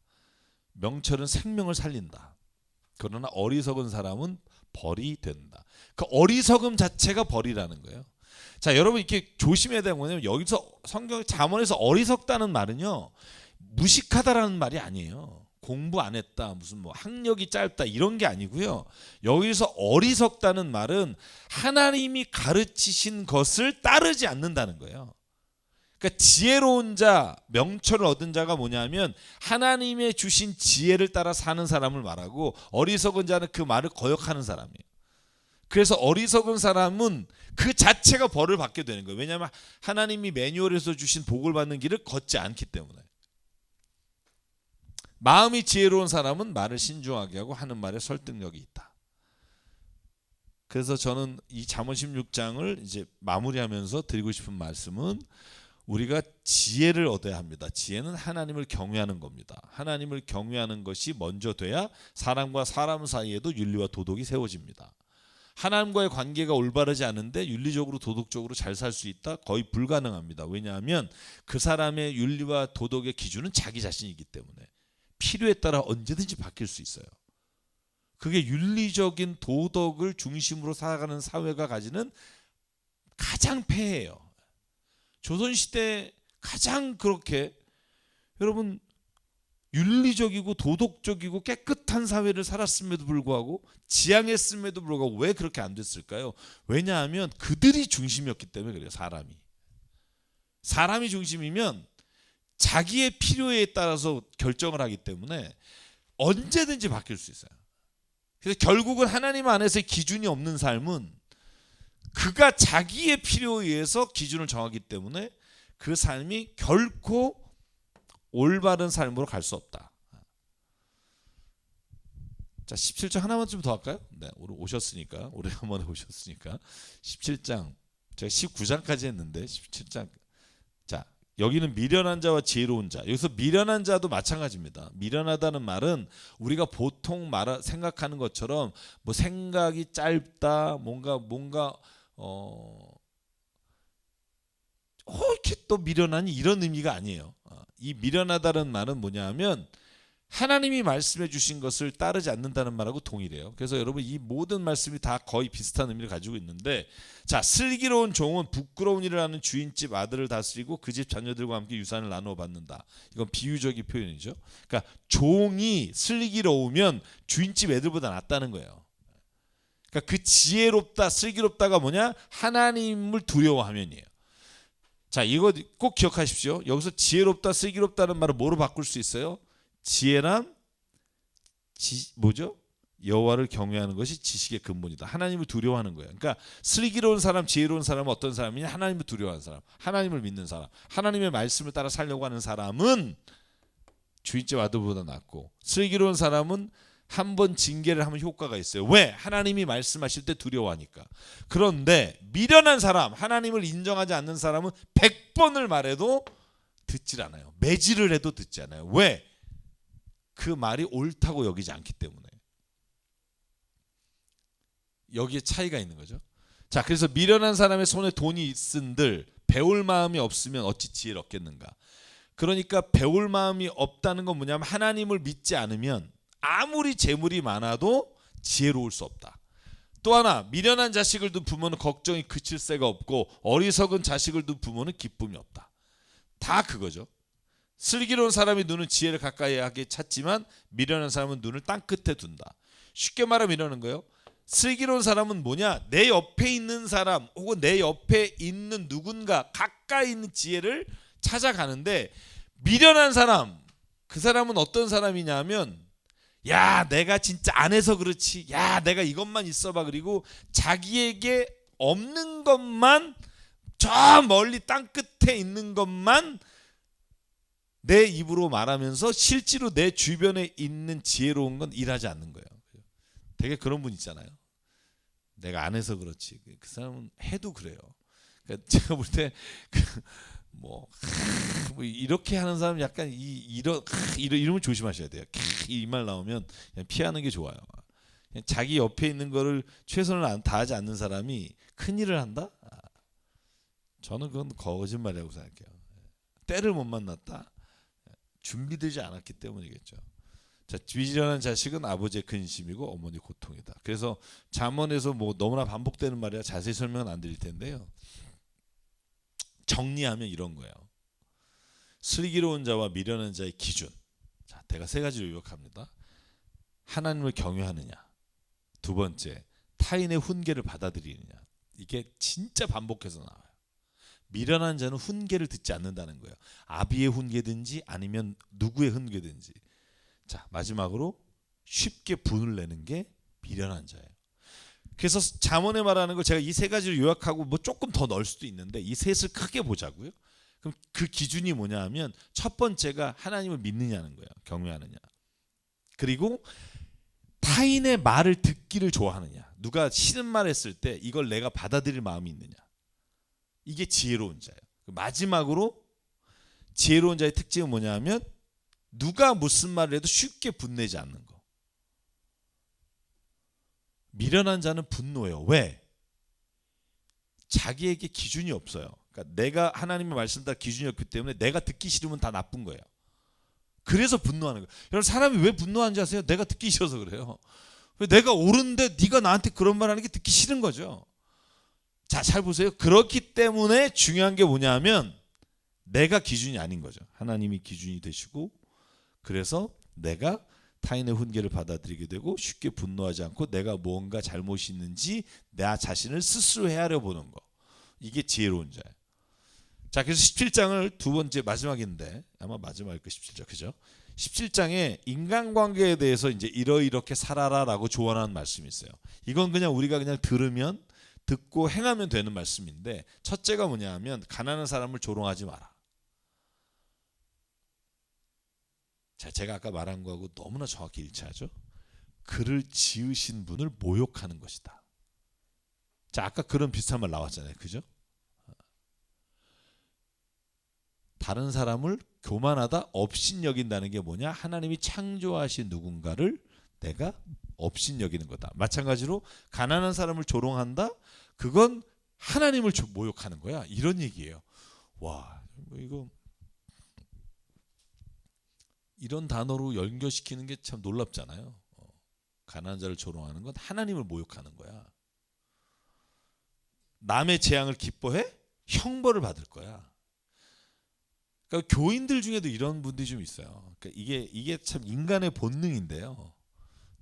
명철은 생명을 살린다. 그러나 어리석은 사람은 벌이 된다. 그 어리석음 자체가 벌이라는 거예요. 자, 여러분 이렇게 조심해야 되는 거냐면, 여기서 성경 잠언에서 어리석다는 말은요, 무식하다라는 말이 아니에요. 공부 안 했다, 무슨 뭐 학력이 짧다 이런 게 아니고요. 여기서 어리석다는 말은 하나님이 가르치신 것을 따르지 않는다는 거예요. 그러니까 지혜로운 자, 명철을 얻은 자가 뭐냐면 하나님의 주신 지혜를 따라 사는 사람을 말하고, 어리석은 자는 그 말을 거역하는 사람이에요. 그래서 어리석은 사람은 그 자체가 벌을 받게 되는 거예요. 왜냐하면 하나님이 매뉴얼에서 주신 복을 받는 길을 걷지 않기 때문에. 마음이 지혜로운 사람은 말을 신중하게 하고 하는 말에 설득력이 있다. 그래서 저는 이 잠언 16장을 이제 마무리하면서 드리고 싶은 말씀은, 우리가 지혜를 얻어야 합니다. 지혜는 하나님을 경외하는 겁니다. 하나님을 경외하는 것이 먼저 돼야 사람과 사람 사이에도 윤리와 도덕이 세워집니다. 하나님과의 관계가 올바르지 않은데 윤리적으로 도덕적으로 잘 살 수 있다? 거의 불가능합니다. 왜냐하면 그 사람의 윤리와 도덕의 기준은 자기 자신이기 때문에 필요에 따라 언제든지 바뀔 수 있어요. 그게 윤리적인 도덕을 중심으로 살아가는 사회가 가지는 가장 폐해예요. 조선시대 가장 그렇게 여러분 윤리적이고 도덕적이고 깨끗한 사회를 살았음에도 불구하고, 지향했음에도 불구하고 왜 그렇게 안 됐을까요? 왜냐하면 그들이 중심이었기 때문에 그래요. 사람이 중심이면 자기의 필요에 따라서 결정을 하기 때문에 언제든지 바뀔 수 있어요. 그래서 결국은 하나님 안에서의 기준이 없는 삶은 그가 자기의 필요에 의해서 기준을 정하기 때문에 그 삶이 결코 올바른 삶으로 갈 수 없다. 자, 17장 하나만 좀 더 할까요? 네, 오늘 오셨으니까, 오래간만에 오셨으니까 17장, 제가 19장까지 했는데 17장. 자, 여기는 미련한 자와 지혜로운 자. 여기서 미련한 자도 마찬가지입니다. 미련하다는 말은 우리가 보통 생각하는 것처럼 뭐 생각이 짧다, 뭔가 이렇게 또 미련하니 이런 의미가 아니에요. 이 미련하다는 말은 뭐냐하면 하나님이 말씀해 주신 것을 따르지 않는다는 말하고 동일해요. 그래서 여러분 이 모든 말씀이 다 거의 비슷한 의미를 가지고 있는데, 자, 슬기로운 종은 부끄러운 일을 하는 주인집 아들을 다스리고 그 집 자녀들과 함께 유산을 나누어 받는다. 이건 비유적인 표현이죠. 그러니까 종이 슬기로우면 주인집 애들보다 낫다는 거예요. 그러니까 그 지혜롭다, 슬기롭다가 뭐냐? 하나님을 두려워하면이에요. 자, 이거 꼭 기억하십시오. 여기서 지혜롭다, 슬기롭다는 말을 뭐로 바꿀 수 있어요? 지혜란 뭐죠? 여호와를 경외하는 것이 지식의 근본이다. 하나님을 두려워하는 거예요. 그러니까 슬기로운 사람, 지혜로운 사람은 어떤 사람이냐? 하나님을 두려워하는 사람, 하나님을 믿는 사람, 하나님의 말씀을 따라 살려고 하는 사람은 주인집 아들보다 낫고, 슬기로운 사람은 한 번 징계를 하면 효과가 있어요. 왜? 하나님이 말씀하실 때 두려워하니까. 그런데 미련한 사람, 하나님을 인정하지 않는 사람은 100번을 말해도 듣질 않아요. 매질을 해도 듣지 않아요. 왜? 그 말이 옳다고 여기지 않기 때문에. 여기에 차이가 있는 거죠. 자, 그래서 미련한 사람의 손에 돈이 있은들 배울 마음이 없으면 어찌 지혜를 얻겠는가. 그러니까 배울 마음이 없다는 건 뭐냐면 하나님을 믿지 않으면 아무리 재물이 많아도 지혜로울 수 없다. 또 하나, 미련한 자식을 둔 부모는 걱정이 그칠 새가 없고 어리석은 자식을 둔 부모는 기쁨이 없다. 다 그거죠. 슬기로운 사람이 눈은 지혜를 가까이 하게 찾지만 미련한 사람은 눈을 땅 끝에 둔다. 쉽게 말하면 이러는 거예요. 슬기로운 사람은 뭐냐? 내 옆에 있는 사람 혹은 내 옆에 있는 누군가 가까이 있는 지혜를 찾아가는데, 미련한 사람, 그 사람은 어떤 사람이냐면, 야, 내가 진짜 안 해서 그렇지, 야, 내가 이것만 있어봐, 그리고 자기에게 없는 것만, 저 멀리 땅 끝에 있는 것만 내 입으로 말하면서 실제로 내 주변에 있는 지혜로운 건 일하지 않는 거예요. 되게 그런 분 있잖아요. 내가 안 해서 그렇지, 그 사람은 해도 그래요. 그러니까 제가 볼 때 뭐 이렇게 하는 사람 약간 이러면 조심하셔야 돼요. 이 말 나오면 그냥 피하는 게 좋아요. 그냥 자기 옆에 있는 거를 최선을 다하지 않는 사람이 큰 일을 한다? 저는 그건 거짓말이라고 생각해요. 때를 못 만났다? 준비되지 않았기 때문이겠죠. 자, 미련한 자식은 아버지의 근심이고 어머니 고통이다. 그래서 잠언에서 뭐 너무나 반복되는 말이라 자세히 설명은 안 드릴 텐데요. 정리하면 이런 거예요. 슬기로운 자와 미련한 자의 기준. 자, 제가 세 가지로 요약합니다. 하나님을 경외하느냐. 두 번째, 타인의 훈계를 받아들이느냐. 이게 진짜 반복해서 나와요. 미련한 자는 훈계를 듣지 않는다는 거예요. 아비의 훈계든지 아니면 누구의 훈계든지. 자, 마지막으로 쉽게 분을 내는 게 미련한 자예요. 그래서 잠언에 말하는 걸 제가 이 세 가지를 요약하고 뭐 조금 더 넣을 수도 있는데 이 셋을 크게 보자고요. 그럼 그 기준이 뭐냐 하면 첫 번째가 하나님을 믿느냐는 거예요. 경외하느냐. 그리고 타인의 말을 듣기를 좋아하느냐. 누가 싫은 말 했을 때 이걸 내가 받아들일 마음이 있느냐. 이게 지혜로운 자예요. 마지막으로 지혜로운 자의 특징은 뭐냐 하면 누가 무슨 말을 해도 쉽게 분내지 않는 거. 미련한 자는 분노해요. 왜? 자기에게 기준이 없어요. 그러니까 내가 하나님의 말씀 다 기준이 없기 때문에 내가 듣기 싫으면 다 나쁜 거예요. 그래서 분노하는 거예요. 여러분, 사람이 왜 분노하는지 아세요? 내가 듣기 싫어서 그래요. 내가 옳은데 네가 나한테 그런 말 하는 게 듣기 싫은 거죠. 자, 잘 보세요. 그렇기 때문에 중요한 게 뭐냐 하면 내가 기준이 아닌 거죠. 하나님이 기준이 되시고, 그래서 내가 타인의 훈계를 받아들이게 되고 쉽게 분노하지 않고 내가 뭔가 잘못이 있는지 나 자신을 스스로 헤아려 보는 거. 이게 지혜로운 자예요. 자, 그래서 17장을 두 번째 마지막인데 아마 마지막일 거 17장, 그죠? 17장에 인간관계에 대해서 이제 이렇게 살아라라고 조언하는 말씀이 있어요. 이건 그냥 우리가 그냥 들으면 듣고 행하면 되는 말씀인데, 첫째가 뭐냐 하면 가난한 사람을 조롱하지 마라. 자, 제가 아까 말한 거하고 너무나 정확히 일치하죠. 그를 지으신 분을 모욕하는 것이다. 자, 아까 그런 비슷한 말 나왔잖아요. 그죠? 다른 사람을 교만하다, 업신여긴다는 게 뭐냐? 하나님이 창조하신 누군가를 내가 업신여기는 거다. 마찬가지로 가난한 사람을 조롱한다? 그건 하나님을 모욕하는 거야. 이런 얘기예요. 와, 이거 이런 단어로 연결시키는 게 참 놀랍잖아요. 가난한 자를 조롱하는 건 하나님을 모욕하는 거야. 남의 재앙을 기뻐해? 형벌을 받을 거야. 그러니까 교인들 중에도 이런 분들이 좀 있어요. 그러니까 이게 참 인간의 본능인데요.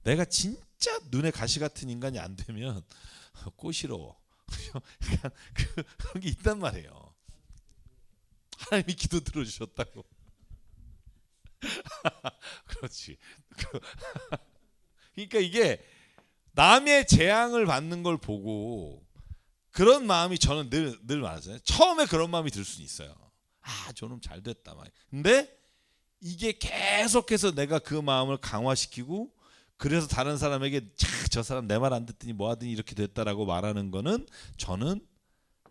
내가 진짜 눈에 가시 같은 인간이 안 되면 꼬시러워. 그런 게 있단 말이에요. 하나님이 기도 들어주셨다고. 그렇지. 그러니까 이게 남의 재앙을 받는 걸 보고 그런 마음이 저는 늘 많아요. 처음에 그런 마음이 들 수는 있어요. 아, 저놈 잘 됐다. 근데 이게 계속해서 내가 그 마음을 강화시키고 그래서 다른 사람에게 저 사람 내 말 안 듣더니 뭐 하더니 이렇게 됐다라고 말하는 거는 저는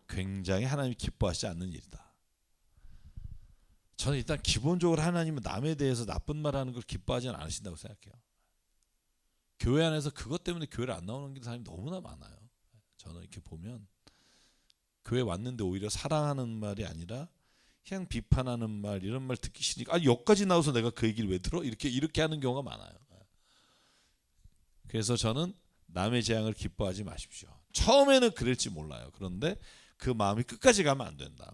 굉장히 하나님이 기뻐하시지 않는 일이다. 저는 일단 기본적으로 하나님은 남에 대해서 나쁜 말하는 걸 기뻐하지 않으신다고 생각해요. 교회 안에서 그것 때문에 교회를 안 나오는 사람이 너무나 많아요. 저는 이렇게 보면 교회 왔는데 오히려 사랑하는 말이 아니라 그냥 비판하는 말, 이런 말 듣기 싫으니까 여기까지 나와서 내가 그 얘기를 왜 들어? 이렇게 하는 경우가 많아요. 그래서 저는 남의 재앙을 기뻐하지 마십시오. 처음에는 그럴지 몰라요. 그런데 그 마음이 끝까지 가면 안 된다.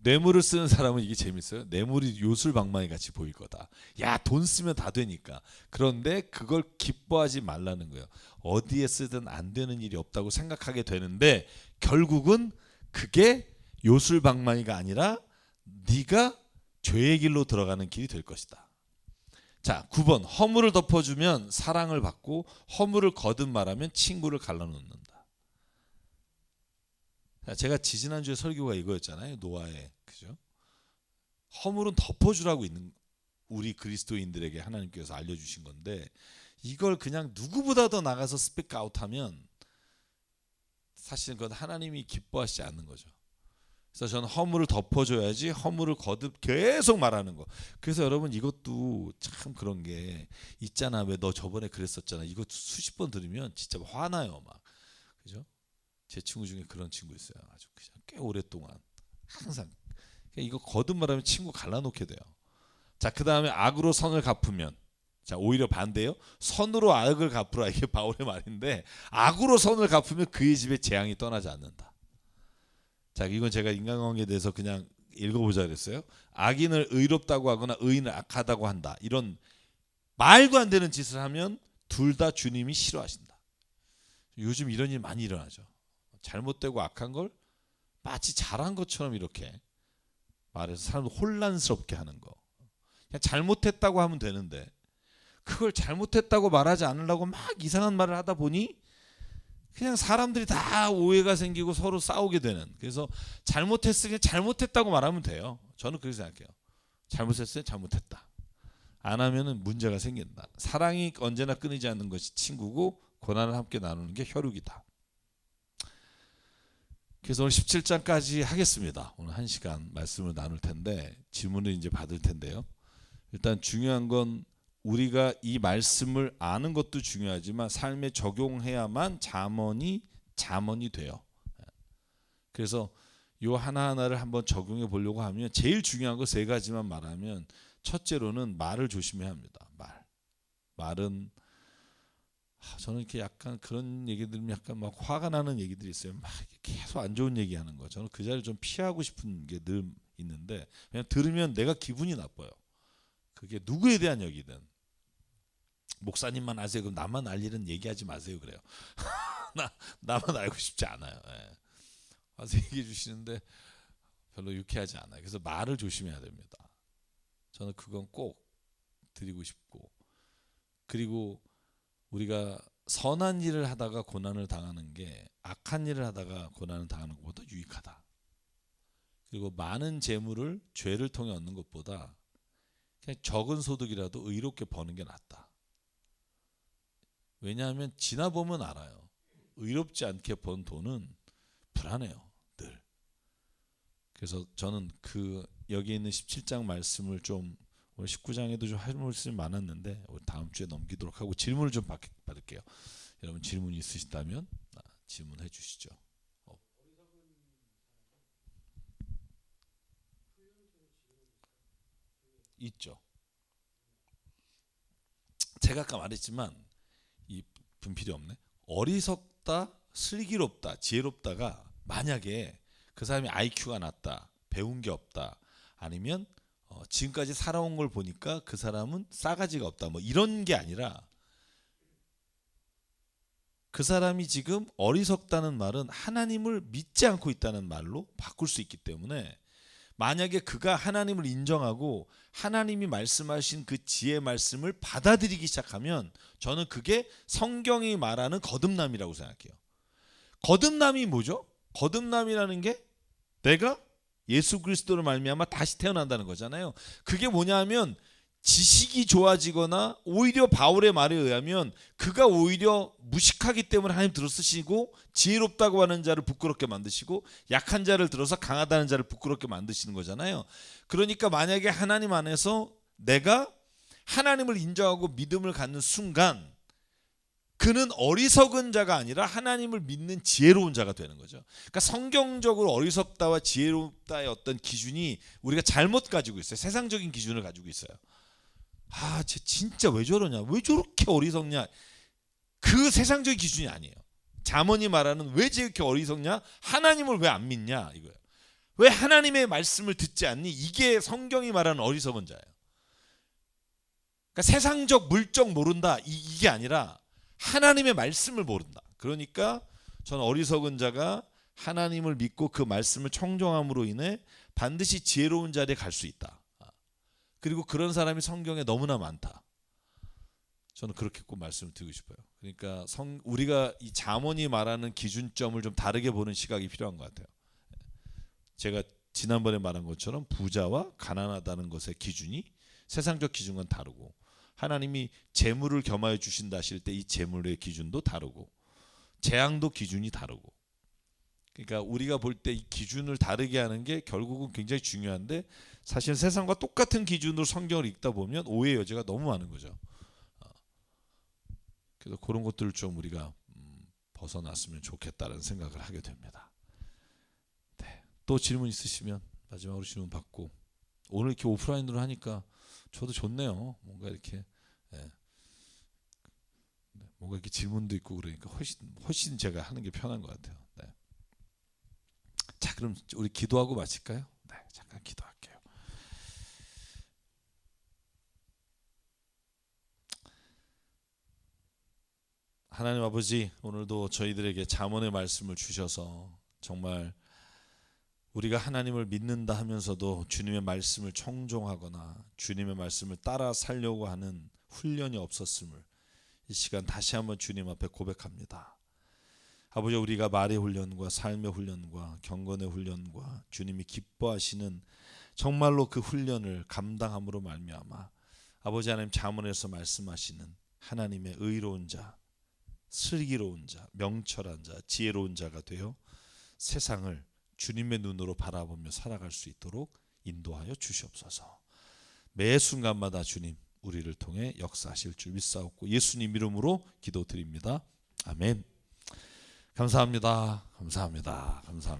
뇌물을 쓰는 사람은 이게 재밌어요. 뇌물이 요술방망이 같이 보일 거다. 야, 돈 쓰면 다 되니까. 그런데 그걸 기뻐하지 말라는 거예요. 어디에 쓰든 안 되는 일이 없다고 생각하게 되는데 결국은 그게 요술방망이가 아니라 네가 죄의 길로 들어가는 길이 될 것이다. 자, 9번. 허물을 덮어주면 사랑을 받고 허물을 거듭말하면 친구를 갈라놓는다. 자, 제가 지지난주에 설교가 이거였잖아요. 노아의, 그죠? 허물은 덮어주라고 있는 우리 그리스도인들에게 하나님께서 알려주신 건데 이걸 그냥 누구보다 더 나가서 스펙아웃하면 사실은 그건 하나님이 기뻐하시지 않는 거죠. 그래서 저는 허물을 덮어줘야지 허물을 거듭 계속 말하는 거. 그래서 여러분 이것도 참 그런 게 있잖아. 왜 너 저번에 그랬었잖아. 이거 수십 번 들으면 진짜 화나요, 막. 그죠? 제 친구 중에 그런 친구 있어요. 아주 그냥 꽤 오랫동안 항상 이거 거듭 말하면 친구 갈라놓게 돼요. 자, 그 다음에 악으로 선을 갚으면, 자, 오히려 반대요. 선으로 악을 갚으라, 이게 바울의 말인데 악으로 선을 갚으면 그의 집에 재앙이 떠나지 않는다. 자, 이건 제가 인간관계에 대해서 그냥 읽어보자 그랬어요. 악인을 의롭다고 하거나 의인을 악하다고 한다. 이런 말도 안 되는 짓을 하면 둘 다 주님이 싫어하신다. 요즘 이런 일 많이 일어나죠. 잘못되고 악한 걸 마치 잘한 것처럼 이렇게 말해서 사람을 혼란스럽게 하는 거. 그냥 잘못했다고 하면 되는데 그걸 잘못했다고 말하지 않으려고 막 이상한 말을 하다 보니 그냥 사람들이 다 오해가 생기고 서로 싸우게 되는. 그래서 잘못했으니 잘못했다고 말하면 돼요. 저는 그렇게 생각해요. 잘못했으니 잘못했다. 안 하면은 문제가 생긴다. 사랑이 언제나 끊이지 않는 것이 친구고 고난을 함께 나누는 게 혈육이다. 그래서 오늘 17장까지 하겠습니다. 오늘 1시간 말씀을 나눌 텐데 질문을 이제 받을 텐데요. 일단 중요한 건 우리가 이 말씀을 아는 것도 중요하지만 삶에 적용해야만 잠언이 돼요. 그래서 요 하나하나를 한번 적용해 보려고 하면 제일 중요한 거 세 가지만 말하면 첫째로는 말을 조심해야 합니다. 말은 저는 이렇게 약간 그런 얘기 들으면 약간 막 화가 나는 얘기들이 있어요. 막 계속 안 좋은 얘기하는 거. 저는 그 자리를 좀 피하고 싶은 게 늘 있는데 그냥 들으면 내가 기분이 나빠요. 그게 누구에 대한 얘기든. 목사님만 아세요. 그럼 나만 알 일은 얘기하지 마세요. 그래요. 나만 알고 싶지 않아요. 예. 와서 얘기해 주시는데 별로 유쾌하지 않아요. 그래서 말을 조심해야 됩니다. 저는 그건 꼭 드리고 싶고, 그리고 우리가 선한 일을 하다가 고난을 당하는 게 악한 일을 하다가 고난을 당하는 것보다 유익하다. 그리고 많은 재물을 죄를 통해 얻는 것보다 그냥 적은 소득이라도 의롭게 버는 게 낫다. 왜냐하면 지나보면 알아요. 의롭지 않게 번 돈은 불안해요. 늘. 그래서 저는 그 여기 있는 17장 말씀을 좀 오늘 19장에도 좀 할 말씀이 많았는데 다음 주에 넘기도록 하고 질문을 좀 받을게요. 여러분 질문이 있으시다면 질문해 주시죠. 있죠. 제가 아까 말했지만 이 분필이 없네. 어리석다, 슬기롭다, 지혜롭다가 만약에 그 사람이 IQ가 낮다, 배운 게 없다, 아니면 지금까지 살아온 걸 보니까 그 사람은 싸가지가 없다, 뭐 이런 게 아니라 그 사람이 지금 어리석다는 말은 하나님을 믿지 않고 있다는 말로 바꿀 수 있기 때문에 만약에 그가 하나님을 인정하고 하나님이 말씀하신 그 지혜 말씀을 받아들이기 시작하면 저는 그게 성경이 말하는 거듭남이라고 생각해요. 거듭남이 뭐죠? 거듭남이라는 게 내가 예수 그리스도를 말미암아 다시 태어난다는 거잖아요. 그게 뭐냐면 지식이 좋아지거나 오히려 바울의 말에 의하면 그가 오히려 무식하기 때문에 하나님 들어 쓰시고 지혜롭다고 하는 자를 부끄럽게 만드시고 약한 자를 들어서 강하다는 자를 부끄럽게 만드시는 거잖아요. 그러니까 만약에 하나님 안에서 내가 하나님을 인정하고 믿음을 갖는 순간 그는 어리석은 자가 아니라 하나님을 믿는 지혜로운 자가 되는 거죠. 그러니까 성경적으로 어리석다와 지혜롭다의 어떤 기준이 우리가 잘못 가지고 있어요. 세상적인 기준을 가지고 있어요. 쟤 진짜 왜 저러냐, 왜 저렇게 어리석냐, 그 세상적인 기준이 아니에요. 잠언이 말하는 왜 저렇게 어리석냐, 하나님을 왜 안 믿냐 이거예요. 왜 하나님의 말씀을 듣지 않니, 이게 성경이 말하는 어리석은 자예요. 그러니까 세상적 물적 모른다 이게 아니라 하나님의 말씀을 모른다. 그러니까 저는 어리석은 자가 하나님을 믿고 그 말씀을 청종함으로 인해 반드시 지혜로운 자리에 갈 수 있다. 그리고 그런 사람이 성경에 너무나 많다. 저는 그렇게 꼭 말씀을 드리고 싶어요. 그러니까 우리가 이 잠언이 말하는 기준점을 좀 다르게 보는 시각이 필요한 것 같아요. 제가 지난번에 말한 것처럼 부자와 가난하다는 것의 기준이 세상적 기준과는 다르고 하나님이 재물을 겸하여 주신다 하실 때 이 재물의 기준도 다르고 재앙도 기준이 다르고, 그러니까 우리가 볼 때 이 기준을 다르게 하는 게 결국은 굉장히 중요한데 사실 세상과 똑같은 기준으로 성경을 읽다 보면 오해의 여지가 너무 많은 거죠. 그래서 그런 것들을 좀 우리가 벗어났으면 좋겠다는 생각을 하게 됩니다. 네. 또 질문 있으시면 마지막으로 질문 받고, 오늘 이렇게 오프라인으로 하니까 저도 좋네요. 뭔가 이렇게 뭔가 이렇게 질문도 있고 그러니까 훨씬 제가 하는 게 편한 것 같아요. 네. 자, 그럼 우리 기도하고 마칠까요? 네, 잠깐 기도할게요. 하나님 아버지, 오늘도 저희들에게 잠언의 말씀을 주셔서 정말 우리가 하나님을 믿는다 하면서도 주님의 말씀을 청종하거나 주님의 말씀을 따라 살려고 하는 훈련이 없었음을 이 시간 다시 한번 주님 앞에 고백합니다. 아버지, 우리가 말의 훈련과 삶의 훈련과 경건의 훈련과 주님이 기뻐하시는 정말로 그 훈련을 감당함으로 말미암아 아버지 하나님 잠언에서 말씀하시는 하나님의 의로운 자, 슬기로운 자, 명철한 자, 지혜로운 자가 되어 세상을 주님의 눈으로 바라보며 살아갈 수 있도록 인도하여 주시옵소서. 매 순간마다 주님 우리를 통해 역사하실 줄 믿사옵고 예수님 이름으로 기도드립니다. 아멘. 감사합니다. 감사합니다. 감사합니다.